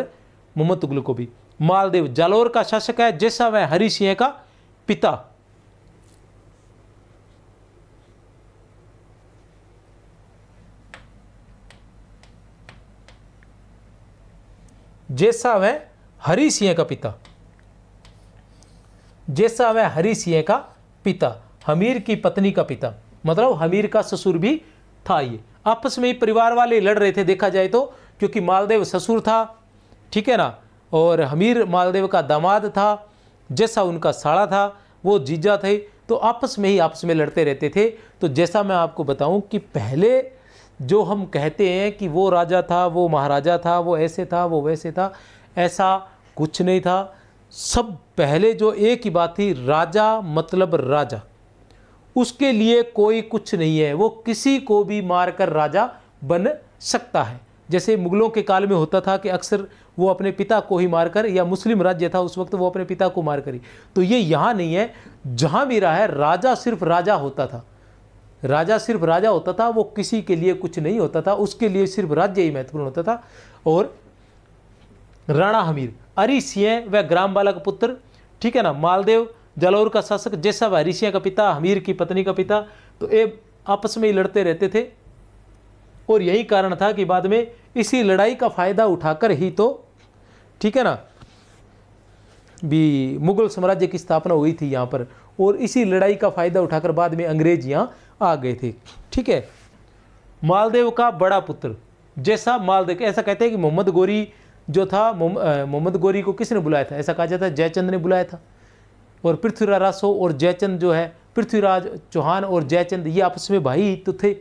मोहम्मद तुगलक को भी। मालदेव जालौर का शासक है, जैसा वह हरि सिंह का पिता। जैसा वह हरि सिंह का पिता, जैसा वह हरि सिंह का पिता, हमीर की पत्नी का पिता, मतलब हमीर का ससुर भी था। ये आपस में ही परिवार वाले लड़ रहे थे देखा जाए तो, क्योंकि मालदेव ससुर था, ठीक है ना, और हमीर मालदेव का दामाद था, जैसा उनका साला था, वो जीजा थे। तो आपस में लड़ते रहते थे। तो जैसा मैं आपको बताऊं कि पहले जो हम कहते हैं कि वो राजा था, वो महाराजा था, वो ऐसे था, वो वैसे था, ऐसा कुछ नहीं था। सब पहले जो एक ही बात थी, राजा मतलब राजा, उसके लिए कोई कुछ नहीं है, वो किसी को भी मारकर राजा बन सकता है। जैसे मुगलों के काल में होता था कि अक्सर वो अपने पिता को ही मारकर, या मुस्लिम राज्य था उस वक्त, वो अपने पिता को मारकर ही। तो ये यहाँ नहीं है। जहाँ भी रहा है राजा सिर्फ राजा होता था, राजा सिर्फ राजा होता था, वो किसी के लिए कुछ नहीं होता था, उसके लिए सिर्फ राज्य ही महत्वपूर्ण होता था। और राणा हमीर, अरि सिंह व ग्रामबाला का पुत्र, ठीक है ना, मालदेव जालौर का शासक, जैसा वह हरि सिंह का पिता, हमीर की पत्नी का पिता। तो ये आपस में ही लड़ते रहते थे और यही कारण था कि बाद में इसी लड़ाई का फायदा उठाकर ही तो, ठीक है ना, भी मुगल साम्राज्य की स्थापना हुई थी यहाँ पर, और इसी लड़ाई का फायदा उठाकर बाद में अंग्रेज यहाँ आ गए थे। ठीक है। मालदेव का बड़ा पुत्र, जैसा मालदेव, ऐसा कहते हैं कि मोहम्मद गोरी जो था, मोहम्मद गोरी को किसने बुलाया था? ऐसा कहा जाता है जयचंद ने बुलाया था। और पृथ्वीराज रासो और जयचंद जो है, पृथ्वीराज चौहान और जयचंद, ये आपस में भाई तो थे,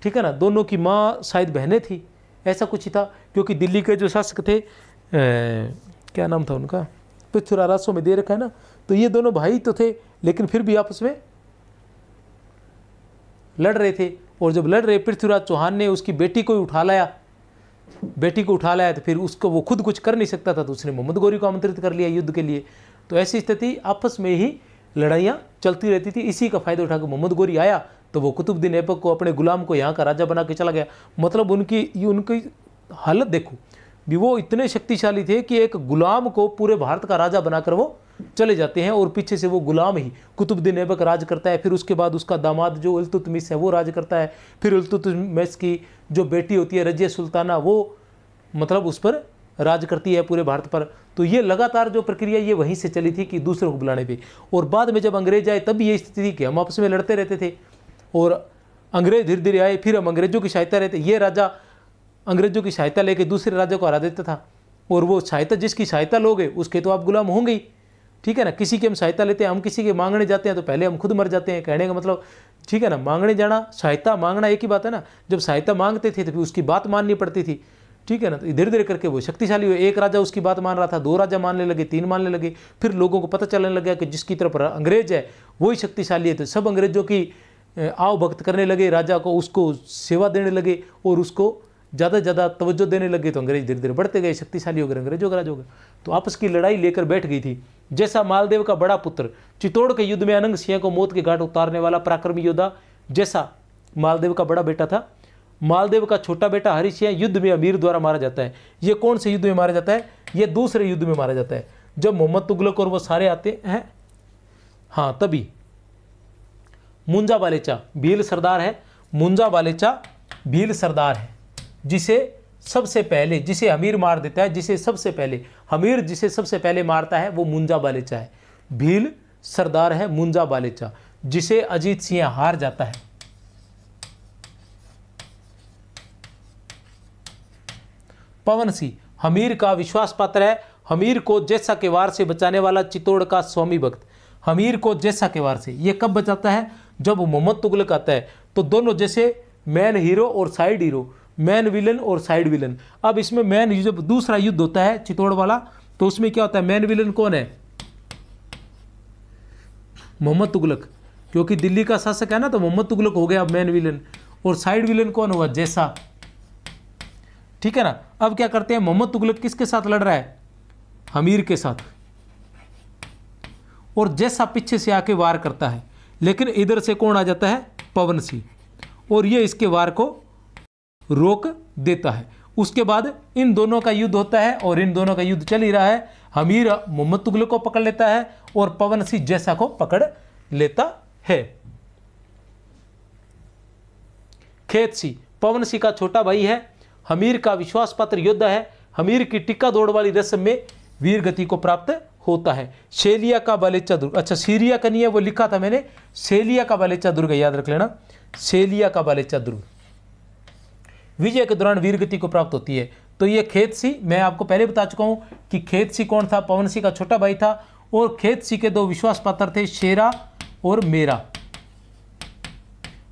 ठीक है ना, दोनों की माँ शायद बहनें थी, ऐसा कुछ ही था। क्योंकि दिल्ली के जो शासक थे, क्या नाम था उनका, पृथ्वीराज रासो में दे रखा है ना, तो ये दोनों भाई तो थे, लेकिन फिर भी आपस में लड़ रहे थे। और जब लड़ रहे, पृथ्वीराज चौहान ने उसकी बेटी को ही उठा लाया, बेटी को उठा लाया, तो फिर उसको वो खुद कुछ कर नहीं सकता था, तो उसने मोहम्मद गौरी को आमंत्रित कर लिया युद्ध के लिए। तो ऐसी स्थिति आपस में ही लड़ाइयाँ चलती रहती थी। इसी का फ़ायदा उठाकर मोहम्मद गौरी आया, तो वो कुतुबुद्दीन ऐबक को, अपने गुलाम को यहाँ का राजा बना के चला गया। मतलब उनकी हालत देखो भी, वो इतने शक्तिशाली थे कि एक गुलाम को पूरे भारत का राजा बनाकर वो चले जाते हैं, और पीछे से वो गुलाम ही कुतुबुद्दीन ऐबक राज करता है। फिर उसके बाद उसका दामाद जो इल्तुतमिश है वो राज करता है। फिर इल्तुतमिश की जो बेटी होती है रजिया सुल्ताना, वो मतलब उस पर राज करती है पूरे भारत पर। तो ये लगातार जो प्रक्रिया ये वहीं से चली थी कि दूसरों को बुलाने पे। और बाद में जब अंग्रेज आए तब भी ये स्थिति थी कि हम आपस में लड़ते रहते थे, और अंग्रेज धीरे धीरे आए, फिर हम अंग्रेजों की सहायता रहते। ये राजा अंग्रेजों की सहायता लेके दूसरे राजा को हरा देता था, और वो सहायता, जिसकी सहायता लोगे उसके तो आप गुलाम होंगे ही, ठीक है ना। किसी की हम सहायता लेते हैं, हम किसी के मांगने जाते हैं तो पहले हम खुद मर जाते हैं, कहने का मतलब, ठीक है ना। मांगने जाना, सहायता मांगना एक ही बात है ना। जब सहायता मांगते थे तो फिर उसकी बात माननी पड़ती थी, ठीक है ना। तो धीरे धीरे करके वो शक्तिशाली हुए। एक राजा उसकी बात मान रहा था, 2 राजा मानने लगे, 3 मानने लगे। फिर लोगों को पता चलने लगा कि जिसकी तरफ अंग्रेज है वही शक्तिशाली है, तो सब अंग्रेजों की आव भक्त करने लगे, राजा को, उसको सेवा देने लगे, और उसको ज़्यादा से ज़्यादा तवज्जो देने लगे। तो अंग्रेज धीरे धीरे बढ़ते गए, शक्तिशाली हो गए, अंग्रेजों का राज हो गया। तो आपस की लड़ाई लेकर बैठ गई थी। जैसा मालदेव का बड़ा पुत्र, चित्तौड़ के युद्ध में अनंग सिंह को मौत के घाट उतारने वाला पराक्रमी योद्धा, जैसा मालदेव का बड़ा बेटा था, मालदेव का छोटा बेटा हरि सिंह युद्ध में अमीर द्वारा मारा जाता है। ये कौन से युद्ध में मारा जाता है? ये दूसरे युद्ध में मारा जाता है, जब मोहम्मद तुगलक और वो सारे आते हैं। हाँ, तभी मुंजा बालेचा भील सरदार है, मुंजा बालेचा भील सरदार है, जिसे सबसे पहले, जिसे अमीर मार देता है, जिसे सबसे पहले हमीर जिसे सबसे पहले मारता है वो मुंजा बालेचा है। भील सरदार है मुंजा बालेचा, जिसे अजीत सिंह हार जाता है। पवन सिंह हमीर का विश्वास पात्र है। हमीर को जैसा के वार से बचाने वाला चित्तौड़ का स्वामी भक्त, हमीर को जैसा के वार से ये कब बचाता है? जब मोहम्मद तुगलक आता है। तो दोनों जैसे मैन हीरो और साइड हीरो, मैन विलन और साइड विलन। अब इसमें मैन, जब दूसरा युद्ध होता है चित्तौड़ वाला, तो उसमें क्या होता है? मैन विलन कौन है? मोहम्मद तुगलक, क्योंकि दिल्ली का शासक है ना, तो मोहम्मद तुगलक हो गया अब मैन विलन। और साइड विलन कौन हुआ? जैसा, ठीक है ना। अब क्या करते हैं, मोहम्मद तुगलक किसके साथ लड़ रहा है? हमीर के साथ, और जैसा पीछे से आके वार करता है, लेकिन इधर से कौन आ जाता है? पवन सिंह, और ये इसके वार को रोक देता है। उसके बाद इन दोनों का युद्ध होता है, और इन दोनों का युद्ध चल ही रहा है। हमीर मोहम्मद तुगलक को पकड़ लेता है, और पवन सिंह जैसा को पकड़ लेता है। खेत सिंह पवन सिंह का छोटा भाई है, हमीर का विश्वास पात्र योद्धा है। हमीर की टिक्का दौड़ वाली रस्म में वीर गति को प्राप्त होता है। शेलिया का बालेचा दुर्ग, अच्छा सीरिया का नहीं है, वो लिखा था मैंने, शेलिया का बालेचा दुर्ग, याद रख लेना, शेलिया का बालेचा दुर्ग विजय के दौरान वीर गति को प्राप्त होती है। तो ये खेत सिंह, मैं आपको पहले बता चुका हूं कि खेत सिंह कौन था? पवन सिंह का छोटा भाई था। और खेत सिंह के 2 विश्वास पात्र थे, शेरा और मेरा,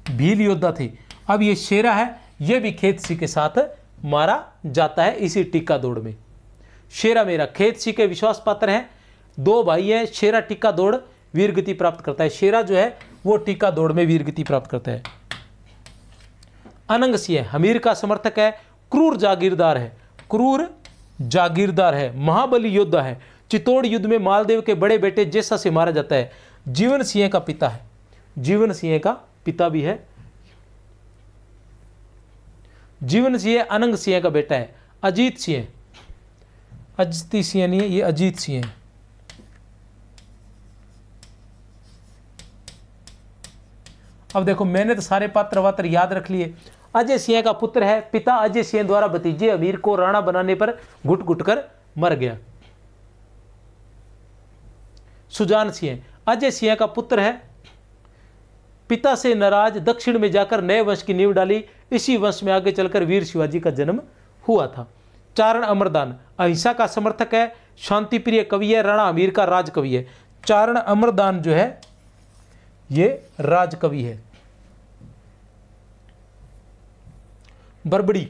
भील योद्धा थे। अब ये शेरा है, ये भी खेत सिंह के साथ मारा जाता है इसी टिक्का दौड़ में। शेरा मेरा खेत सिंह के विश्वास पात्र हैं, 2 भाई हैं। शेरा टिक्का दौड़ वीर गति प्राप्त करता है, शेरा जो है वो टिक्का दौड़ में वीर गति प्राप्त करता है। अनंग सिंह हमीर का समर्थक है, क्रूर जागीरदार है, क्रूर जागीरदार है, महाबली योद्धा है। चित्तौड़ युद्ध में मालदेव के बड़े बेटे जैसा से मारा जाता है। जीवन सिंह का पिता है, जीवन सिंह का पिता भी है। जीवन सिंह अनंग सिंह का बेटा है। अजीत सिंह, अजित सिंह नहीं है, ये अजीत सिंह है। अब देखो मैंने तो सारे पात्र वात्र याद रख लिए। अजय सिंह का पुत्र है, पिता अजय सिंह द्वारा भतीजे अमीर को राणा बनाने पर घुट घुट कर मर गया। सुजान सिंह अजय सिंह का पुत्र है, पिता से नाराज दक्षिण में जाकर नए वंश की नींव डाली। इसी वंश में आगे चलकर वीर शिवाजी का जन्म हुआ था। चारण अमरदान अहिंसा का समर्थक है, शांति प्रिय कवि है, राणा अमीर का राज कवि है। चारण अमरदान जो है ये राज कवि है। बरबड़ी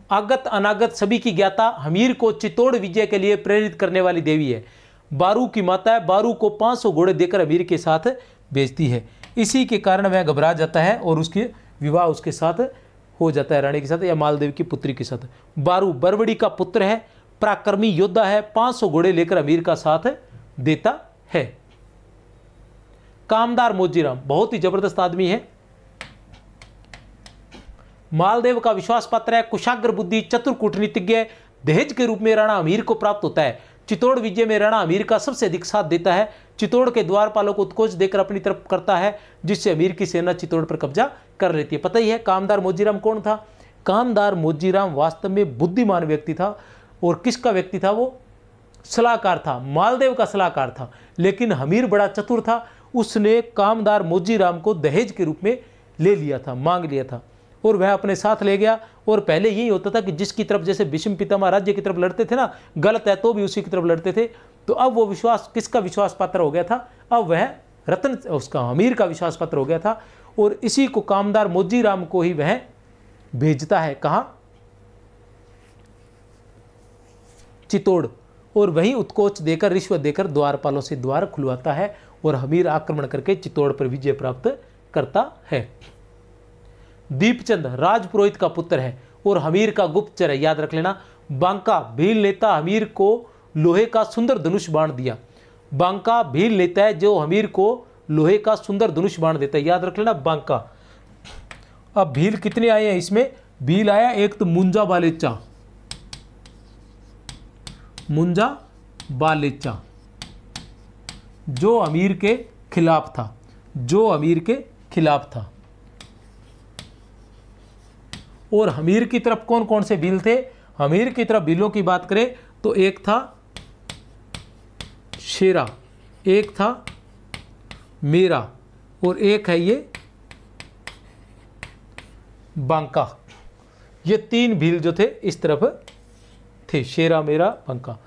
आगत अनागत सभी की ज्ञाता, हमीर को चित्तौड़ विजय के लिए प्रेरित करने वाली देवी है। बारू की माता है, बारू को 500 घोड़े देकर हमीर के साथ भेजती है। इसी के कारण वह घबरा जाता है और उसके विवाह उसके साथ हो जाता है रानी के साथ या मालदेव की पुत्री के साथ। बारू बरबड़ी का पुत्र है, पराक्रमी योद्धा है, 500 घोड़े लेकर अमीर का साथ देता है। कामदार मोजीराम बहुत ही जबरदस्त आदमी है, मालदेव का विश्वास पात्र है, कुशाग्र बुद्धि, चतुर कूटनीतिज्ञ, दहेज के रूप में राणा अमीर को प्राप्त होता है। चित्तौड़ विजय में राणा अमीर का सबसे अधिक साथ देता है। चित्तौड़ के द्वारपालों को उत्कोच देकर अपनी तरफ करता है, जिससे अमीर की सेना चित्तौड़ पर कब्जा कर लेती है। पता ही है कामदार मोजीराम कौन था। कामदार मोजीराम वास्तव में बुद्धिमान व्यक्ति था। और किसका व्यक्ति था वो? सलाहकार था, मालदेव का सलाहकार था। लेकिन अमीर बड़ा चतुर था, उसने कामदार मोजीराम को दहेज के रूप में ले लिया था, मांग लिया था और वह अपने साथ ले गया। और पहले यही होता था कि जिसकी तरफ, जैसे भीष्म पितामह राज्य की तरफ लड़ते थे ना, गलत है तो भी उसी की तरफ लड़ते थे। तो अब वो विश्वास किसका विश्वास पात्र हो गया था? अब वह रतन उसका अमीर का विश्वास पात्र हो गया था। और इसी को कामदार मोजीराम को ही वह भेजता है, कहाँ? चित्तौड़। और वहीं उत्कोच देकर, रिश्वत देकर द्वारपालों से द्वार खुलवाता है और अमीर आक्रमण करके चित्तौड़ पर विजय प्राप्त करता है। दीपचंद राजपुरोहित का पुत्र है और हमीर का गुप्तचर है, याद रख लेना। बांका भील नेता हमीर को लोहे का सुंदर धनुष बाण दिया। बांका भील नेता है जो हमीर को लोहे का सुंदर धनुष बाण देता है, याद रख लेना बांका। अब भील कितने आए हैं इसमें? भील आया एक तो मुंजा बालेचा, मुंजा बालेचा जो अमीर के खिलाफ था, जो अमीर के खिलाफ था। और हमीर की तरफ कौन कौन से भील थे? हमीर की तरफ भीलों की बात करें तो एक था शेरा, एक था मेरा और एक है ये बांका। ये तीन भील जो थे इस तरफ थे, शेरा, मेरा, बांका।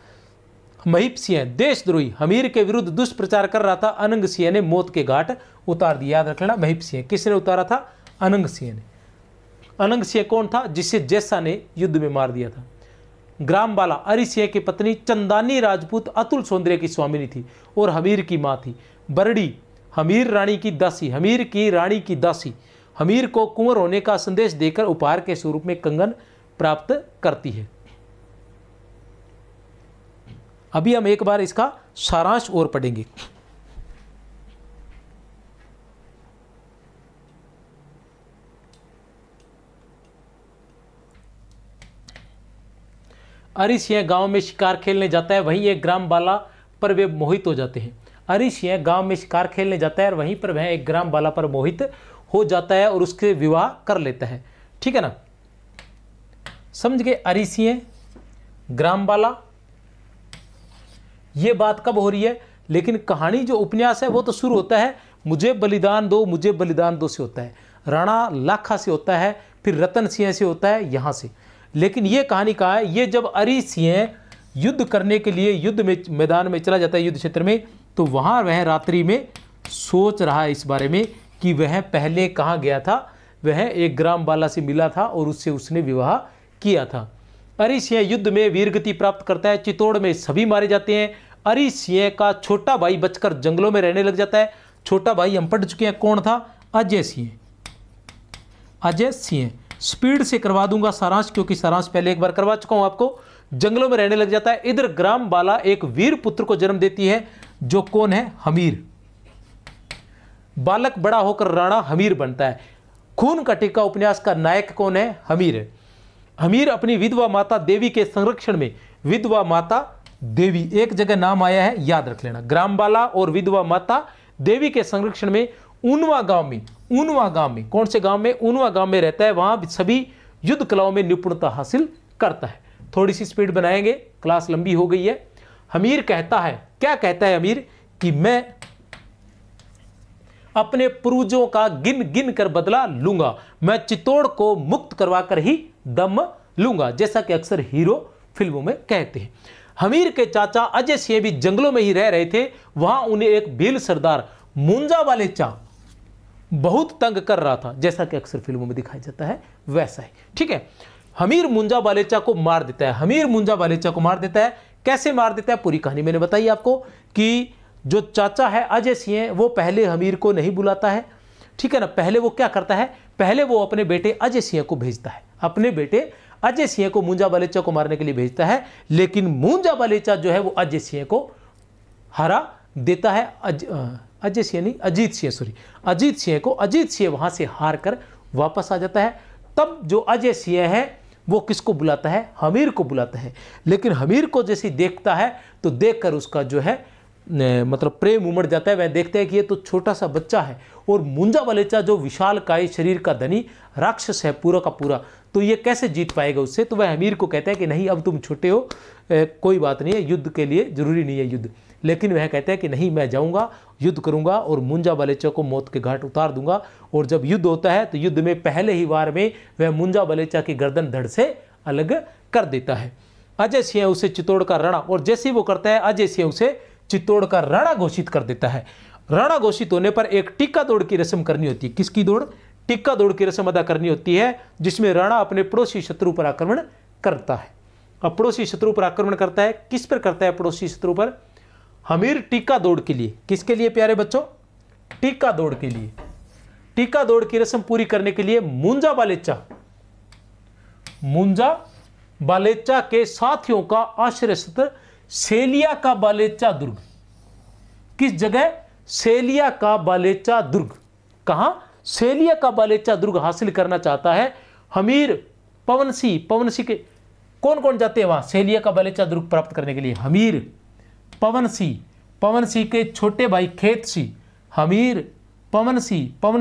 महीप सिंह देशद्रोही हमीर के विरुद्ध दुष्प्रचार कर रहा था, अनंग सिंह ने मौत के घाट उतार दिया। याद रख लेना महीप सिंह किसने उतारा था? अनंग सिंह ने। अनंग सिंह कौन था? जिसे जैसा ने युद्ध में मार दिया था। ग्रामबाला अरि सिंह की पत्नी चंदानी राजपूत अतुल सौंदर्य की स्वामिनी थी और हमीर की मां थी। बरड़ी हमीर रानी की दासी, हमीर की रानी की दासी हमीर को कुंवर होने का संदेश देकर उपहार के स्वरूप में कंगन प्राप्त करती है। अभी हम एक बार इसका सारांश और पढ़ेंगे। अरि सिंह गांव में शिकार खेलने जाता है, वहीं एक ग्रामबाला पर वे मोहित हो जाते हैं। अरि सिंह गांव में शिकार खेलने जाता है और वहीं पर वह एक ग्रामबाला पर मोहित हो जाता है और उसके विवाह कर लेता है। ठीक है ना, समझ गए? अरि सिंह, ग्रामबाला, ये बात कब हो रही है? लेकिन कहानी जो उपन्यास है वो तो शुरू होता है मुझे बलिदान दो, मुझे बलिदान दो से होता है, राणा लाखा से होता है, फिर रतन सिंह से होता है, यहाँ से। लेकिन ये कहानी कहाँ है? ये जब अरि सिंह युद्ध करने के लिए युद्ध में मैदान में चला जाता है, युद्ध क्षेत्र में, तो वहाँ वह रात्रि में सोच रहा है इस बारे में कि वह पहले कहाँ गया था। वह एक ग्रामबाला से मिला था और उससे उसने विवाह किया था। अरि सिंह युद्ध में वीरगति प्राप्त करता है। चित्तौड़ में सभी मारे जाते हैं। अरि सिंह का छोटा भाई बचकर जंगलों में रहने लग जाता है। छोटा भाई हम पढ़ चुके हैं, कौन था? अजय सिंह। अजय सिंह स्पीड से करवा दूंगा सारांश, क्योंकि सारांश पहले एक बार करवा चुका हूं आपको। जंगलों में रहने लग जाता है। इधर ग्रामबाला एक वीर पुत्र को जन्म देती है, जो कौन है? हमीर। बालक बड़ा होकर राणा हमीर बनता है। खून का टीका उपन्यास का नायक कौन है? हमीर है। हमीर अपनी विधवा माता देवी के संरक्षण में, विधवा माता देवी एक जगह नाम आया है, याद रख लेना। ग्रामबाला और विधवा माता देवी के संरक्षण में ऊनवा गांव में, ऊनवा गांव में, कौन से गांव में? ऊनवा गांव में रहता है। वहां सभी युद्ध कलाओं में निपुणता हासिल करता है। थोड़ी सी स्पीड बनाएंगे, क्लास लंबी हो गई है। हमीर कहता है, क्या कहता है हमीर? कि मैं अपने पूर्वजों का गिन गिन कर बदला लूंगा, मैं चित्तौड़ को मुक्त करवाकर ही दम लूंगा, जैसा कि अक्सर हीरो फिल्मों में कहते हैं। हमीर के चाचा अजय सिंह भी जंगलों में ही रह रहे थे। वहां उन्हें एक भील सरदार मुंजा बालेचा बहुत तंग कर रहा था, जैसा कि अक्सर फिल्मों में दिखाया जाता है वैसा ही। ठीक है, हमीर मुंजा बालेचा को मार देता है। हमीर मुंजा बालेचा को मार देता है। कैसे मार देता है? पूरी कहानी मैंने बताई आपको कि जो चाचा है अजय सिंह, वो पहले हमीर को नहीं बुलाता है, ठीक है ना। पहले वो क्या करता है, पहले वो अपने बेटे अजय सिंह को भेजता है, अपने बेटे अजय सिंह को मुंजा बालेचा को मारने के लिए भेजता है, लेकिन मुंजा बालेचा जो है वो अजय सिंह को हरा देता है। अजय सिंह नहीं, अजीत सिंह, सॉरी, अजीत सिंह को, अजीत सिंह वहां से हार कर वापस आ जाता है। तब जो अजय सिंह है वो किसको बुलाता है, हमीर को बुलाता है। लेकिन हमीर को जैसे देखता है तो देखकर उसका जो है मतलब प्रेम उमड़ जाता है। वह देखते हैं कि ये तो छोटा सा बच्चा है और मुंजा बालेचा जो विशालकाय शरीर का धनी राक्षस है पूरा का पूरा, तो ये कैसे जीत पाएगा उससे। तो वह हमीर को कहता है कि नहीं, अब तुम छोटे हो, कोई बात नहीं है, युद्ध के लिए जरूरी नहीं है युद्ध। लेकिन वह कहता है कि नहीं, मैं जाऊंगा, युद्ध करूंगा और मुंजा बालेचा को मौत के घाट उतार दूंगा। और जब युद्ध होता है तो युद्ध में पहले ही वार में वह मुंजा बालेचा की गर्दन धड़ से अलग कर देता है। अजय सिंह उसे चित्तौड़ का राणा, और जैसे ही वो करता है अजय सिंह उसे चित्तौड़ का राणा घोषित कर देता है। राणा घोषित होने पर एक टिक्का दौड़ की रस्म करनी होती है। किसकी दौड़, टिक्का दौड़ की रस्म अदा करनी होती है, जिसमें राणा अपने पड़ोसी शत्रु पर आक्रमण करता है। अब पड़ोसी शत्रु पर आक्रमण करता है, किस पर करता है, पड़ोसी शत्रु पर। हमीर टिक्का दौड़ के लिए, किसके लिए प्यारे बच्चों, टिक्का दौड़ के लिए, टिक्का दौड़ की रस्म पूरी करने के लिए मुंजा बालेचा के साथियों का आश्रय स्थल सेलिया का बालेचा दुर्ग। किस जगह, सेलिया का बालेचा दुर्ग। कहां, सेलिया का बालेचा दुर्ग हासिल करना चाहता है हमीर। पवन सिंह के कौन कौन जाते हैं वहां सेलिया का बालेचा दुर्ग प्राप्त करने के लिए, हमीर, पवन सिंह के छोटे भाई खेत सिंह, हमीर, पवन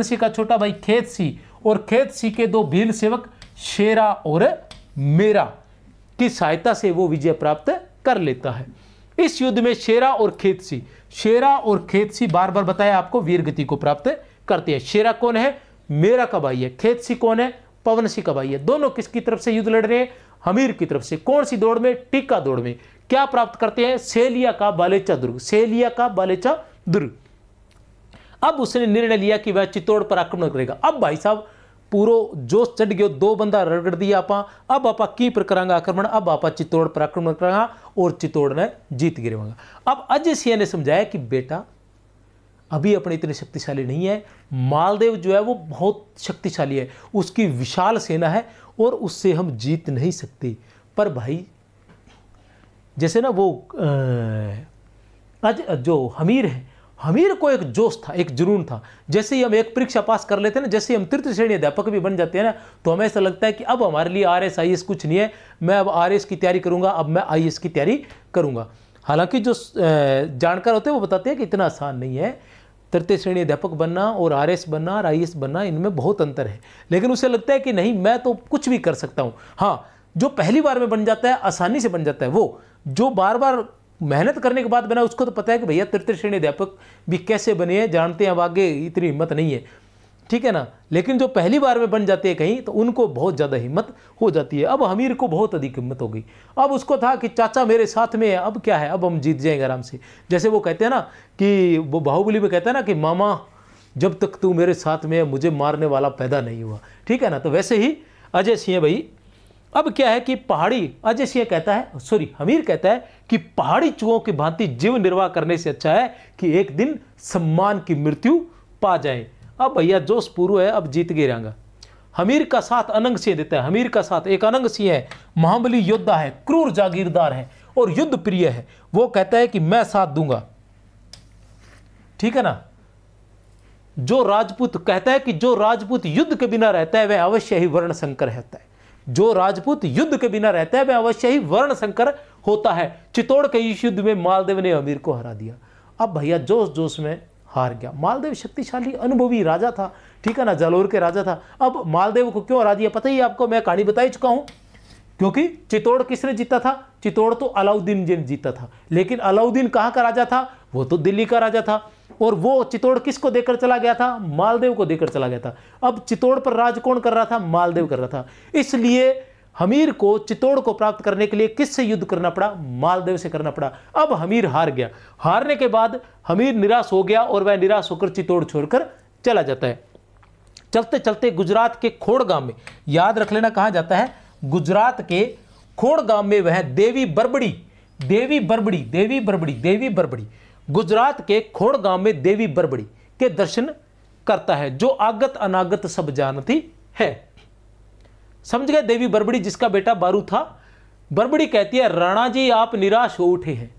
सिंह का छोटा भाई खेत सिंह और खेत सिंह के दो भील सेवक शेरा और मेरा की सहायता से वो विजय प्राप्त कर लेता है। इस युद्ध में शेरा और खेत सिंह बार बार बताया आपको वीर गति को प्राप्त करते हैं। शेरा कौन है, मेरा का भाई है, खेत सिंह कौन है, पवन सिंह का भाई है। दोनों किसकी तरफ से युद्ध लड़ रहे हैं, हमीर की तरफ से। कौन सी दौड़ में, टिक्का दौड़ में। क्या प्राप्त करते हैं, सेलिया का बालेचा दुर्ग। अब उसने निर्णय लिया कि वह चित्तौड़ पर आक्रमण करेगा। अब भाई साहब पूरो जोश चढ़ गयो, दो बंदा रगड़ दिया आपा। अब आपा की पर करांगा आक्रमण, अब आपा चित्तौड़ पर आक्रमण करांगा और चित्तौड़ ने जीत गिरवांगा। अब अजय सिंह ने समझाया कि बेटा अभी अपने इतने शक्तिशाली नहीं है, मालदेव जो है वो बहुत शक्तिशाली है, उसकी विशाल सेना है और उससे हम जीत नहीं सकते। पर भाई जैसे ना वो जो हमीर है, हमीर को एक जोश था, एक जुनून था। जैसे ही हम एक परीक्षा पास कर लेते हैं ना, जैसे ही हम तृतीय श्रेणी अध्यापक भी बन जाते हैं ना, तो हमें ऐसा लगता है कि अब हमारे लिए RS IAS कुछ नहीं है, मैं अब RS की तैयारी करूंगा, अब मैं IAS की तैयारी करूंगा। हालांकि जो जानकार होते हैं वो बताते हैं कि इतना आसान नहीं है, तृतीय श्रेणी अध्यापक बनना और RS बनना और IAS बनना, इनमें बहुत अंतर है। लेकिन उसे लगता है कि नहीं, मैं तो कुछ भी कर सकता हूँ। हाँ, जो पहली बार में बन जाता है, आसानी से बन जाता है, वो जो बार बार मेहनत करने के बाद बना उसको तो पता है कि भैया तृतीय श्रेणी अध्यापक भी कैसे बने हैं, जानते हैं, अब आगे इतनी हिम्मत नहीं है, ठीक है ना। लेकिन जो पहली बार में बन जाते हैं कहीं, तो उनको बहुत ज़्यादा हिम्मत हो जाती है। अब हमीर को बहुत अधिक हिम्मत हो गई। अब उसको था कि चाचा मेरे साथ में है, अब क्या है, अब हम जीत जाएंगे आराम से। जैसे वो कहते हैं ना कि वो बाहुबली में कहता है ना कि मामा जब तक तू मेरे साथ में है मुझे मारने वाला पैदा नहीं हुआ, ठीक है ना। तो वैसे ही अजय सिंह भाई, अब क्या है कि पहाड़ी, अजय सिंह कहता है, सॉरी हमीर कहता है कि पहाड़ी चूहों की भांति जीवन निर्वाह करने से अच्छा है कि एक दिन सम्मान की मृत्यु पा जाए। अब भैया जोश पूरा है, अब जीत गिरांगा। हमीर का साथ अनंग सिंह देता है। हमीर का साथ एक अनंग सिंह है, महाबली योद्धा है, क्रूर जागीरदार है और युद्ध प्रिय है। वो कहता है कि मैं साथ दूंगा, ठीक है ना। जो राजपूत कहता है कि जो राजपूत युद्ध के बिना रहता है वह अवश्य ही वर्ण संकर होता है। जो राजपूत युद्ध के बिना रहता है वह अवश्य ही वर्ण संकर होता है। चित्तौड़ के इस युद्ध में मालदेव ने हमीर को हरा दिया। अब भैया जोश जोश में हार गया। मालदेव शक्तिशाली अनुभवी राजा था, ठीक है ना, जालोर के राजा था। अब मालदेव को क्यों हरा दिया पता ही आपको, मैं कहानी बता ही चुका हूं। क्योंकि चित्तौड़ किसने जीता था, चित्तौड़ तो अलाउद्दीन ने जीता था। लेकिन अलाउद्दीन कहां का राजा था, वो तो दिल्ली का राजा था। और वो चित्तौड़ किसको देकर चला गया था, मालदेव को देकर चला गया था। अब चित्तौड़ पर राज कौन कर रहा था, मालदेव कर रहा था। इसलिए हमीर को चित्तौड़ को प्राप्त करने के लिए किससे युद्ध करना पड़ा, मालदेव से करना पड़ा। अब हमीर हार गया। हारने के बाद हमीर निराश हो गया और वह निराश होकर चित्तौड़ छोड़कर चला जाता है। चलते चलते गुजरात के खोड़ गांव में, याद रख लेना कहां जाता है, गुजरात के खोड़ गांव में वह देवी बरबड़ी, गुजरात के खोड़ गांव में देवी बरबड़ी के दर्शन करता है, जो आगत अनागत सब जानती है। समझ गए? देवी बरबड़ी जिसका बेटा बारू था। बरबड़ी कहती है, राणा जी आप निराश हो उठे हैं,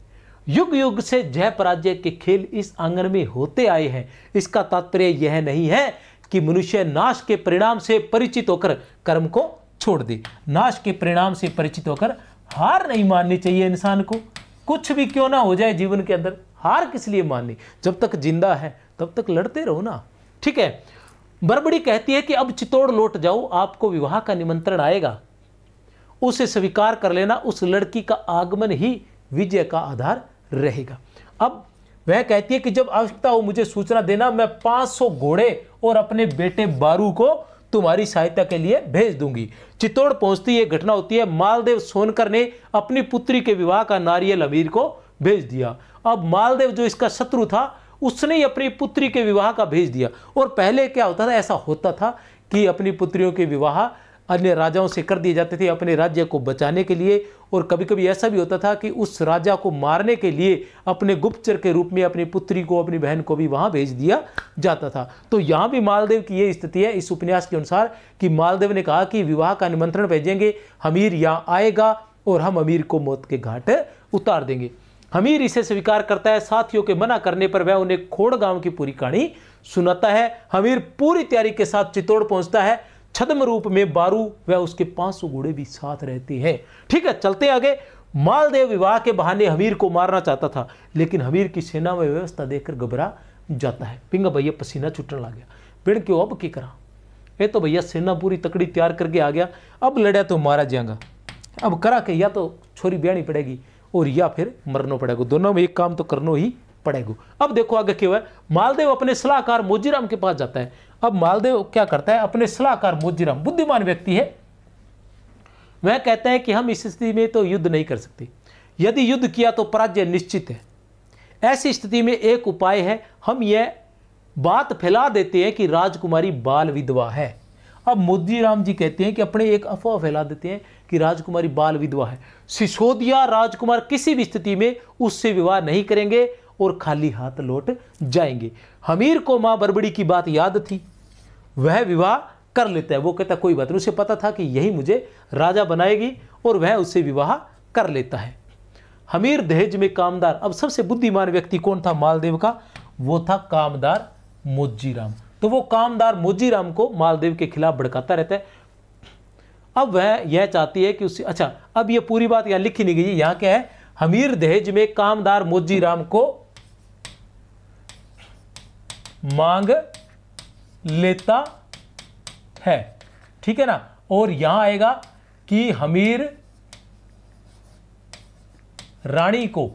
युग युग से जय पराजय के खेल इस आंगन में होते आए हैं। इसका तात्पर्य यह नहीं है कि मनुष्य नाश के परिणाम से परिचित होकर कर्म को छोड़ दे। नाश के परिणाम से परिचित होकर हार नहीं माननी चाहिए इंसान को। कुछ भी क्यों ना हो जाए जीवन के अंदर, हार किस लिए माननी? जब तक जिंदा है तब तक लड़ते रहो ना। ठीक है। बरबड़ी कहती है कि अब चित्तौड़ लौट जाओ, आपको विवाह का निमंत्रण आएगा, उसे स्वीकार कर लेना। उस लड़की का आगमन ही विजय का आधार रहेगा। अब वह कहती है कि जब आवश्यकता हो मुझे सूचना देना, मैं 500 घोड़े और अपने बेटे बारू को तुम्हारी सहायता के लिए भेज दूंगी। चित्तौड़ पहुंचती यह घटना होती है। मालदेव सोनकर ने अपनी पुत्री के विवाह का नारियल अमीर को भेज दिया। अब मालदेव जो इसका शत्रु था उसने ही अपनी पुत्री के विवाह का भेज दिया। और पहले क्या होता था, ऐसा होता था कि अपनी पुत्रियों के विवाह अन्य राजाओं से कर दिए जाते थे अपने राज्य को बचाने के लिए। और कभी कभी ऐसा भी होता था कि उस राजा को मारने के लिए अपने गुप्तचर के रूप में अपनी पुत्री को, अपनी बहन को भी वहां भेज दिया जाता था। तो यहाँ भी मालदेव की ये स्थिति है इस उपन्यास के अनुसार कि मालदेव ने कहा कि विवाह का निमंत्रण भेजेंगे, हमीर यहाँ आएगा और हम अमीर को मौत के घाट उतार देंगे। हमीर इसे स्वीकार करता है। साथियों के मना करने पर वह उन्हें खोड़ गांव की पूरी कहानी सुनाता है। हमीर पूरी तैयारी के साथ चित्तौड़ पहुंचता है। छद्म रूप में बारू व उसके 500 घोड़े भी साथ रहते हैं। ठीक है, चलते आगे। मालदेव विवाह के बहाने हमीर को मारना चाहता था, लेकिन हमीर की सेना में व्यवस्था देखकर घबरा जाता है। पिंगा भैया पसीना छूटने लग गया। बिड़ क्यों अब की करा, ये तो भैया सेना पूरी तकड़ी तैयार करके आ गया, अब लड़ा तो मारा जाएगा। अब करा के या तो छोरी ब्यानी पड़ेगी और या फिर मरना पड़ेगा, दोनों में एक काम तो करना ही पड़ेगा। अब देखो आगे क्या हुआ। मालदेव अपने सलाहकार मोजीराम के पास जाता है। अब मालदेव क्या करता है, अपने सलाहकार मोजीराम बुद्धिमान व्यक्ति है, वह कहता है कि हम इस स्थिति में तो युद्ध नहीं कर सकते, यदि युद्ध किया तो पराजय निश्चित है। ऐसी स्थिति में एक उपाय है, हम यह बात फैला देते हैं कि राजकुमारी बाल विधवा है। अब मोजीराम जी कहते हैं कि अपने एक अफवाह फैला देते हैं कि राजकुमारी बाल विधवा है। सिसोदिया राजकुमार किसी भी स्थिति में उससे विवाह नहीं करेंगे और खाली हाथ लौट जाएंगे। हमीर को मां बरबड़ी की बात याद थी, वह विवाह कर लेता है। वो कहता कोई बात नहीं, उसे पता था कि यही मुझे राजा बनाएगी और वह उससे विवाह कर लेता है। हमीर दहेज में कामदार। अब सबसे बुद्धिमान व्यक्ति कौन था मालदेव का, वो था कामदार मोजीराम। तो वो कामदार मोजीराम को मालदेव के खिलाफ भड़काता रहता है। अब वह यह चाहती है कि उससे, अच्छा अब ये पूरी बात यहां लिखी नहीं गई, यहां क्या है, हमीर दहेज में कामदार मोजीराम को मांग लेता है। ठीक है ना। और यहां आएगा कि हमीर रानी को,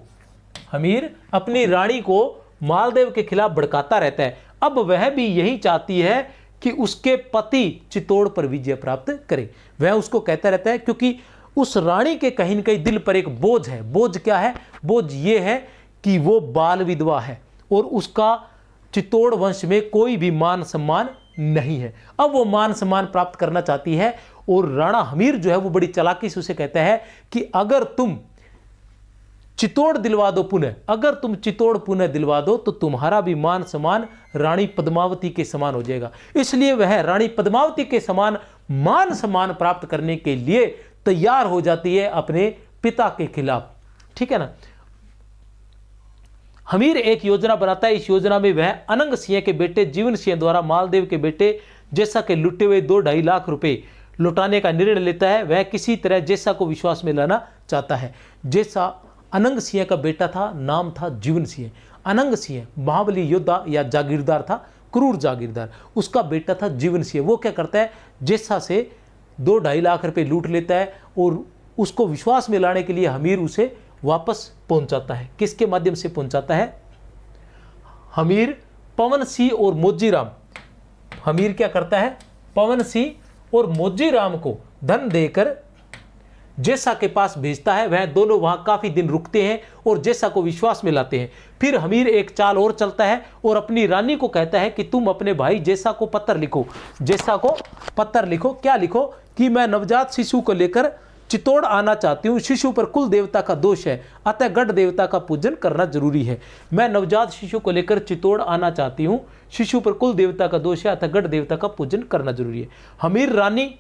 हमीर अपनी रानी को मालदेव के खिलाफ भड़काता रहता है। अब वह भी यही चाहती है कि उसके पति चित्तौड़ पर विजय प्राप्त करे। वह उसको कहता रहता है, क्योंकि उस रानी के कहीं न कहीं दिल पर एक बोझ है। बोझ क्या है, बोझ ये है कि वो बाल विधवा है और उसका चित्तौड़ वंश में कोई भी मान सम्मान नहीं है। अब वो मान सम्मान प्राप्त करना चाहती है और राणा हमीर जो है वो बड़ी चालाकी से उसे कहता है कि अगर तुम चित्तौड़ दिलवा दो पुनः, अगर तुम चित्तौड़ पुनः दिलवा दो तो तुम्हारा भी मान सम्मान रानी पद्मावती के समान हो जाएगा। इसलिए वह रानी पद्मावती के समान मान सम्मान प्राप्त करने के लिए तैयार हो जाती है अपने पिता के खिलाफ। ठीक है ना। हमीर एक योजना बनाता है। इस योजना में वह अनंग सिंह के बेटे जीवन सिंह द्वारा मालदेव के बेटे जैसा के लुटे हुए 2-2.5 लाख रुपए लौटाने का निर्णय लेता है। वह किसी तरह जैसा को विश्वास में लाना चाहता है। जैसा अनंग सिंह का बेटा था, नाम था जीवन सिंह। अनंग सिंह महाबली योद्धा या जागीरदार था, क्रूर जागीरदार। उसका बेटा था जीवन सिंह। वो क्या करता है, जैसा से 2-2.5 लाख रुपए लूट लेता है और उसको विश्वास में लाने के लिए हमीर उसे वापस पहुंचाता है। किसके माध्यम से पहुंचाता है, हमीर पवन सिंह और मोजीराम। हमीर क्या करता है, पवन सिंह और मोजीराम को धन देकर जैसा के पास भेजता है। वह दोनों वहां काफी दिन रुकते हैं और जैसा को विश्वास में लाते हैं। फिर हमीर एक चाल और चलता है और अपनी रानी को कहता है कि तुम अपने भाई जैसा को पत्र लिखो। जैसा को पत्र लिखो, क्या लिखो कि मैं नवजात शिशु को लेकर चित्तौड़ आना चाहती हूँ, शिशु पर कुल देवता का दोष है, अतः गढ़ देवता का पूजन करना जरूरी है। मैं नवजात शिशु को लेकर चित्तौड़ आना चाहती हूँ, शिशु पर कुल देवता का दोष है, अतः गढ़ देवता का पूजन करना जरूरी है। हमीर रानी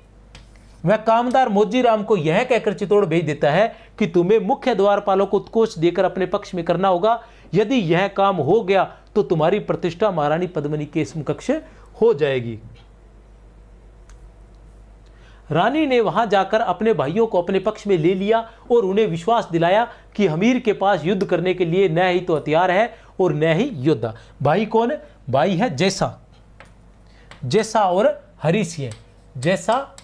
वह कामदार मोजी राम को यह कहकर चित्तौड़ भेज देता है कि तुम्हें मुख्य द्वारपालों को उत्कोच देकर अपने पक्ष में करना होगा। यदि यह काम हो गया तो तुम्हारी प्रतिष्ठा महारानी पद्मिनी के समकक्ष हो जाएगी। रानी ने वहां जाकर अपने भाइयों को अपने पक्ष में ले लिया और उन्हें विश्वास दिलाया कि हमीर के पास युद्ध करने के लिए न ही तो हथियार है और न ही योद्धा। भाई कौन? भाई है जैसा, जैसा और हरि सिंह, जैसा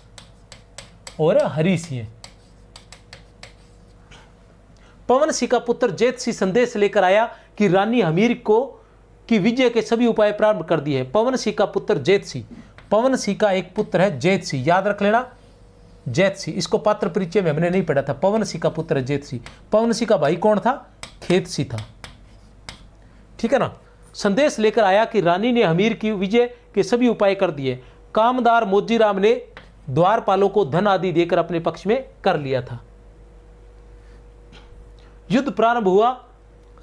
और हरि सिंह। पवन सिंह का पुत्र जैत सिंह संदेश लेकर आया कि रानी हमीर को की विजय के सभी उपाय प्रारंभ कर दिए हैं। पवन सिंह का पुत्र जैत सिंह, पवन सिंह का एक पुत्र है जैत सिंह, याद रख लेना जैत सिंह। इसको पात्र परिचय में हमने नहीं पढ़ा था। पवन सिंह का पुत्र है जैत सिंह। पवन सिंह का भाई कौन था? खेत सिंह था, ठीक है ना। संदेश लेकर आया कि रानी ने हमीर की विजय के सभी उपाय कर दिए। कामदार मोजी राम ने द्वारपालों को धन आदि देकर अपने पक्ष में कर लिया था। युद्ध प्रारंभ हुआ।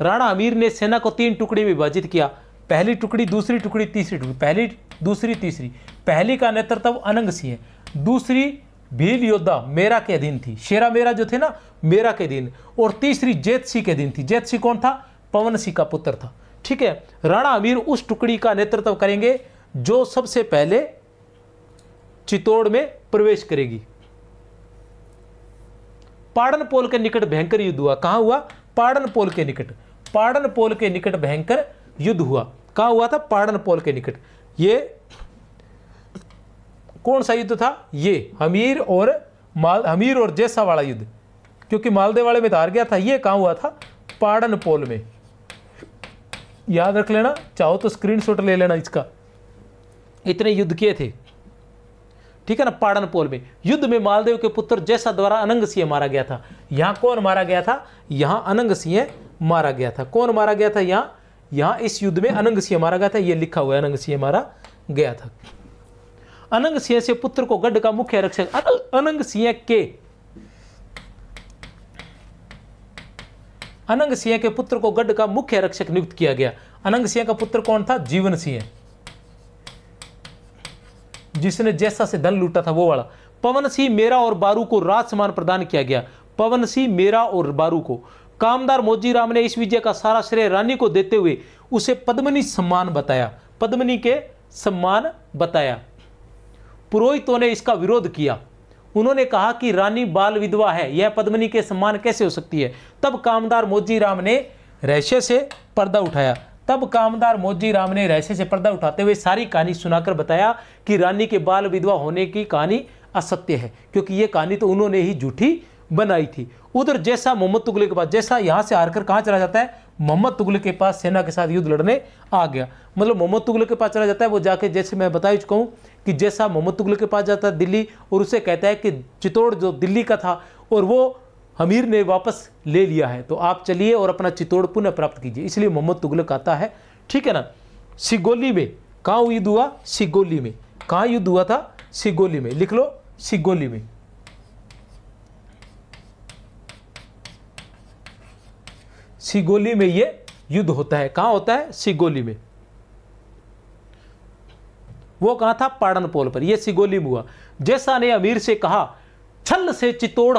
राणा हमीर ने सेना को 3 टुकड़ी में विभाजित किया। पहली टुकड़ी, दूसरी टुकड़ी, तीसरी टुकड़ी। पहली, दूसरी, तीसरी। पहली का नेतृत्व अनंग सिंह, दूसरी भील योद्धा मेरा के अधीन थी, शेरा मेरा जो थे ना, मेरा के अधीन, और तीसरी जैत सिंह के अधीन थी। जैत सिंह कौन था? पवन सिंह का पुत्र था, ठीक है। राणा हमीर उस टुकड़ी का नेतृत्व करेंगे जो सबसे पहले चित्तौड़ में प्रवेश करेगी। पाड़नपोल के निकट भयंकर युद्ध हुआ। कहां हुआ? पाड़नपोल के निकट। पाड़नपोल के निकट भयंकर युद्ध हुआ। कहां हुआ था? पाड़नपोल के निकट। ये कौन सा युद्ध था? ये हमीर और जैसा वाला युद्ध, क्योंकि मालदेव वाले में तो हार गया था। ये कहां हुआ था? पाड़नपोल में। याद रख लेना, चाहो तो स्क्रीनशॉट ले लेना इसका। इतने युद्ध किए थे, ठीक है ना। पाड़नपोल में युद्ध में मालदेव के पुत्र जैसा द्वारा अनंग सिंह मारा गया था। यहां कौन मारा गया था? यहां अनंग सिंह मारा गया था। कौन मारा गया था? यहां इस युद्ध में अनंग सिंह मारा गया था। यह लिखा हुआ है, अनंग सिंह मारा गया था। अनंग सिंह से पुत्र को गढ़ का मुख्य रक्षक अनंग सिंह के पुत्र को गढ़ का मुख्य रक्षक नियुक्त किया गया। अनंग सिंह का पुत्र कौन था? जीवन सिंह, जिसने जैसा से धन लूटा था वो वाला। पवन सिंह मेरा और बारू को राज सम्मान प्रदान किया गया। पवन सिंह मेरा और बारू को। कामदार मोजी राम ने इस विजय का सारा श्रेय रानी को देते हुए उसे पद्मिनी सम्मान बताया। पद्मिनी के सम्मान बताया। पुरोहितों ने इसका विरोध किया। उन्होंने कहा कि रानी बाल विधवा है, यह पद्मिनी के सम्मान कैसे हो सकती है। तब कामदार मोजी राम ने रहस्य से पर्दा उठाया। उठाते हुए सारी कहानी सुनाकर बताया कि रानी के बाल विधवा होने की कहानी असत्य है, क्योंकि ये कहानी तो उन्होंने ही झूठी बनाई थी। उधर जैसा मोहम्मद तुगलक के पास, जैसा यहाँ से हारकर कहाँ चला जाता है? मोहम्मद तुगलक के पास सेना के साथ युद्ध लड़ने आ गया। मतलब मोहम्मद तुगलक के पास चला जाता है। वो जाके, जैसे मैं बता चुका हूँ कि जैसा मोहम्मद तुगलक के पास जाता है दिल्ली, और उसे कहता है कि चित्तौड़ जो दिल्ली का था और वो हमीर ने वापस ले लिया है, तो आप चलिए और अपना चित्तौड़ पुनः प्राप्त कीजिए। इसलिए मोहम्मद तुगलक आता है, ठीक है ना। सिगोली में कहाँ युद्ध हुआ? सिगोली में। कहाँ युद्ध हुआ था? सिगोली में। लिख लो, सिगोली में। सिगोली में ये युद्ध होता है। कहाँ होता है? सिगोली में। वो कहाँ था? पाड़नपोल पर। यह सिगोली में हुआ। जैसा ने अमीर से कहा, छल से चित्तौड़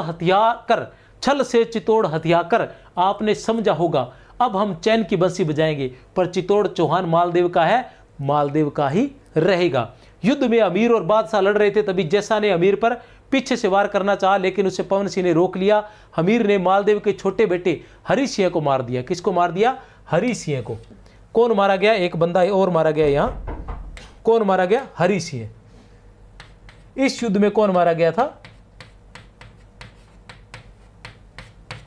हथिया कर आपने समझा होगा। अब हम चैन की बंसी बजाएंगे, पर चित्तौड़ चौहान मालदेव का है, मालदेव का ही रहेगा। युद्ध में अमीर और बादशाह लड़ रहे थे। तभी जैसा ने अमीर पर पीछे से वार करना चाहा, लेकिन उसे पवन सिंह ने रोक लिया। अमीर ने मालदेव के छोटे बेटे हरि सिंह को मार दिया। किसको मार दिया? हरि सिंह को। कौन मारा गया? एक बंदा और मारा गया यहाँ। कौन मारा गया? हरि सिंह। इस युद्ध में कौन मारा गया था?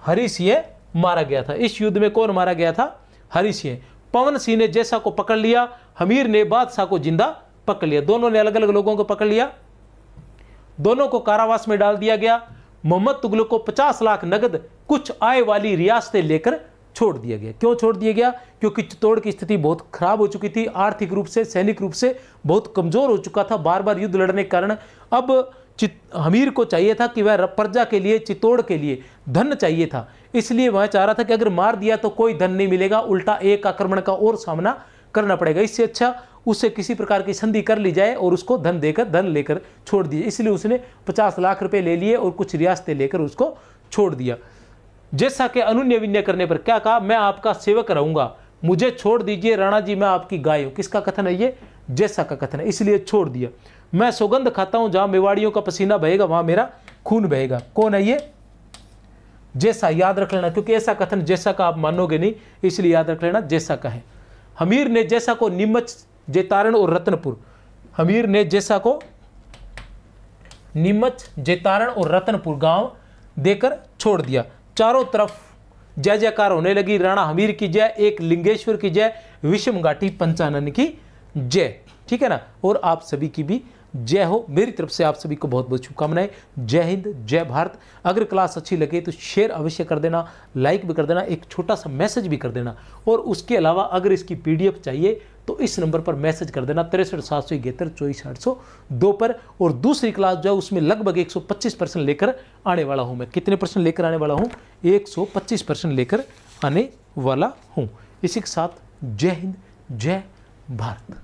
हरि सिंह मारा गया था। इस युद्ध में कौन मारा गया था? हरि सिंह। पवन सिंह ने जैसा को पकड़ लिया, हमीर ने बादशाह को जिंदा पकड़ लिया। दोनों ने अलग अलग लोगों को पकड़ लिया। दोनों को कारावास में डाल दिया गया। मोहम्मद तुगलक को 50 लाख नगद कुछ आय वाली रियासतें लेकर छोड़ दिया गया। क्यों छोड़ दिया गया? क्योंकि चित्तौड़ की स्थिति बहुत खराब हो चुकी थी। आर्थिक रूप से, सैनिक रूप से बहुत कमजोर हो चुका था, बार बार युद्ध लड़ने के कारण। अब हमीर को चाहिए था कि वह प्रजा के लिए, चित्तौड़ के लिए धन चाहिए था, इसलिए वह चाह रहा था कि अगर मार दिया तो कोई धन नहीं मिलेगा, उल्टा एक आक्रमण का और सामना करना पड़ेगा। इससे अच्छा उससे किसी प्रकार की संधि कर ली जाए और उसको धन लेकर छोड़ दिए। इसलिए उसने 50 लाख रुपए ले लिए और कुछ रियासतें लेकर उसको छोड़ दिया। जैसा कि अनुन्य विनय करने पर क्या कहा, मैं आपका सेवक रहूंगा, मुझे छोड़ दीजिए राणा जी, मैं आपकी गाय हूं। किसका कथन है ये? जैसा का कथन है, इसलिए छोड़ दिया। मैं सौगंध खाता हूं, जहां मेवाड़ियों का पसीना बहेगा वहां मेरा खून बहेगा। कौन है ये? जैसा। याद रख लेना, क्योंकि ऐसा कथन जैसा का आप मानोगे नहीं, इसलिए याद रख लेना जैसा का है। हमीर ने जैसा को नीमच, जेतारण और रतनपुर, हमीर ने जैसा को नीमच, जेतारण और रतनपुर गांव देकर छोड़ दिया। चारों तरफ जय जयकार होने लगी, राणा हमीर की जय, एक लिंगेश्वर की जय, विषम घाटी पंचानन की जय। ठीक है ना, और आप सभी की भी जय हो। मेरी तरफ से आप सभी को बहुत बहुत शुभकामनाएं। जय हिंद, जय भारत। अगर क्लास अच्छी लगे तो शेयर अवश्य कर देना, लाइक भी कर देना, एक छोटा सा मैसेज भी कर देना। और उसके अलावा अगर इसकी PDF चाहिए तो इस नंबर पर मैसेज कर देना 63 771 24 802 पर। और दूसरी क्लास जो है उसमें लगभग 125% लेकर आने वाला हूं मैं। कितने % लेकर आने वाला हूं? 125% लेकर आने वाला हूं। इसी के साथ जय हिंद, जय भारत।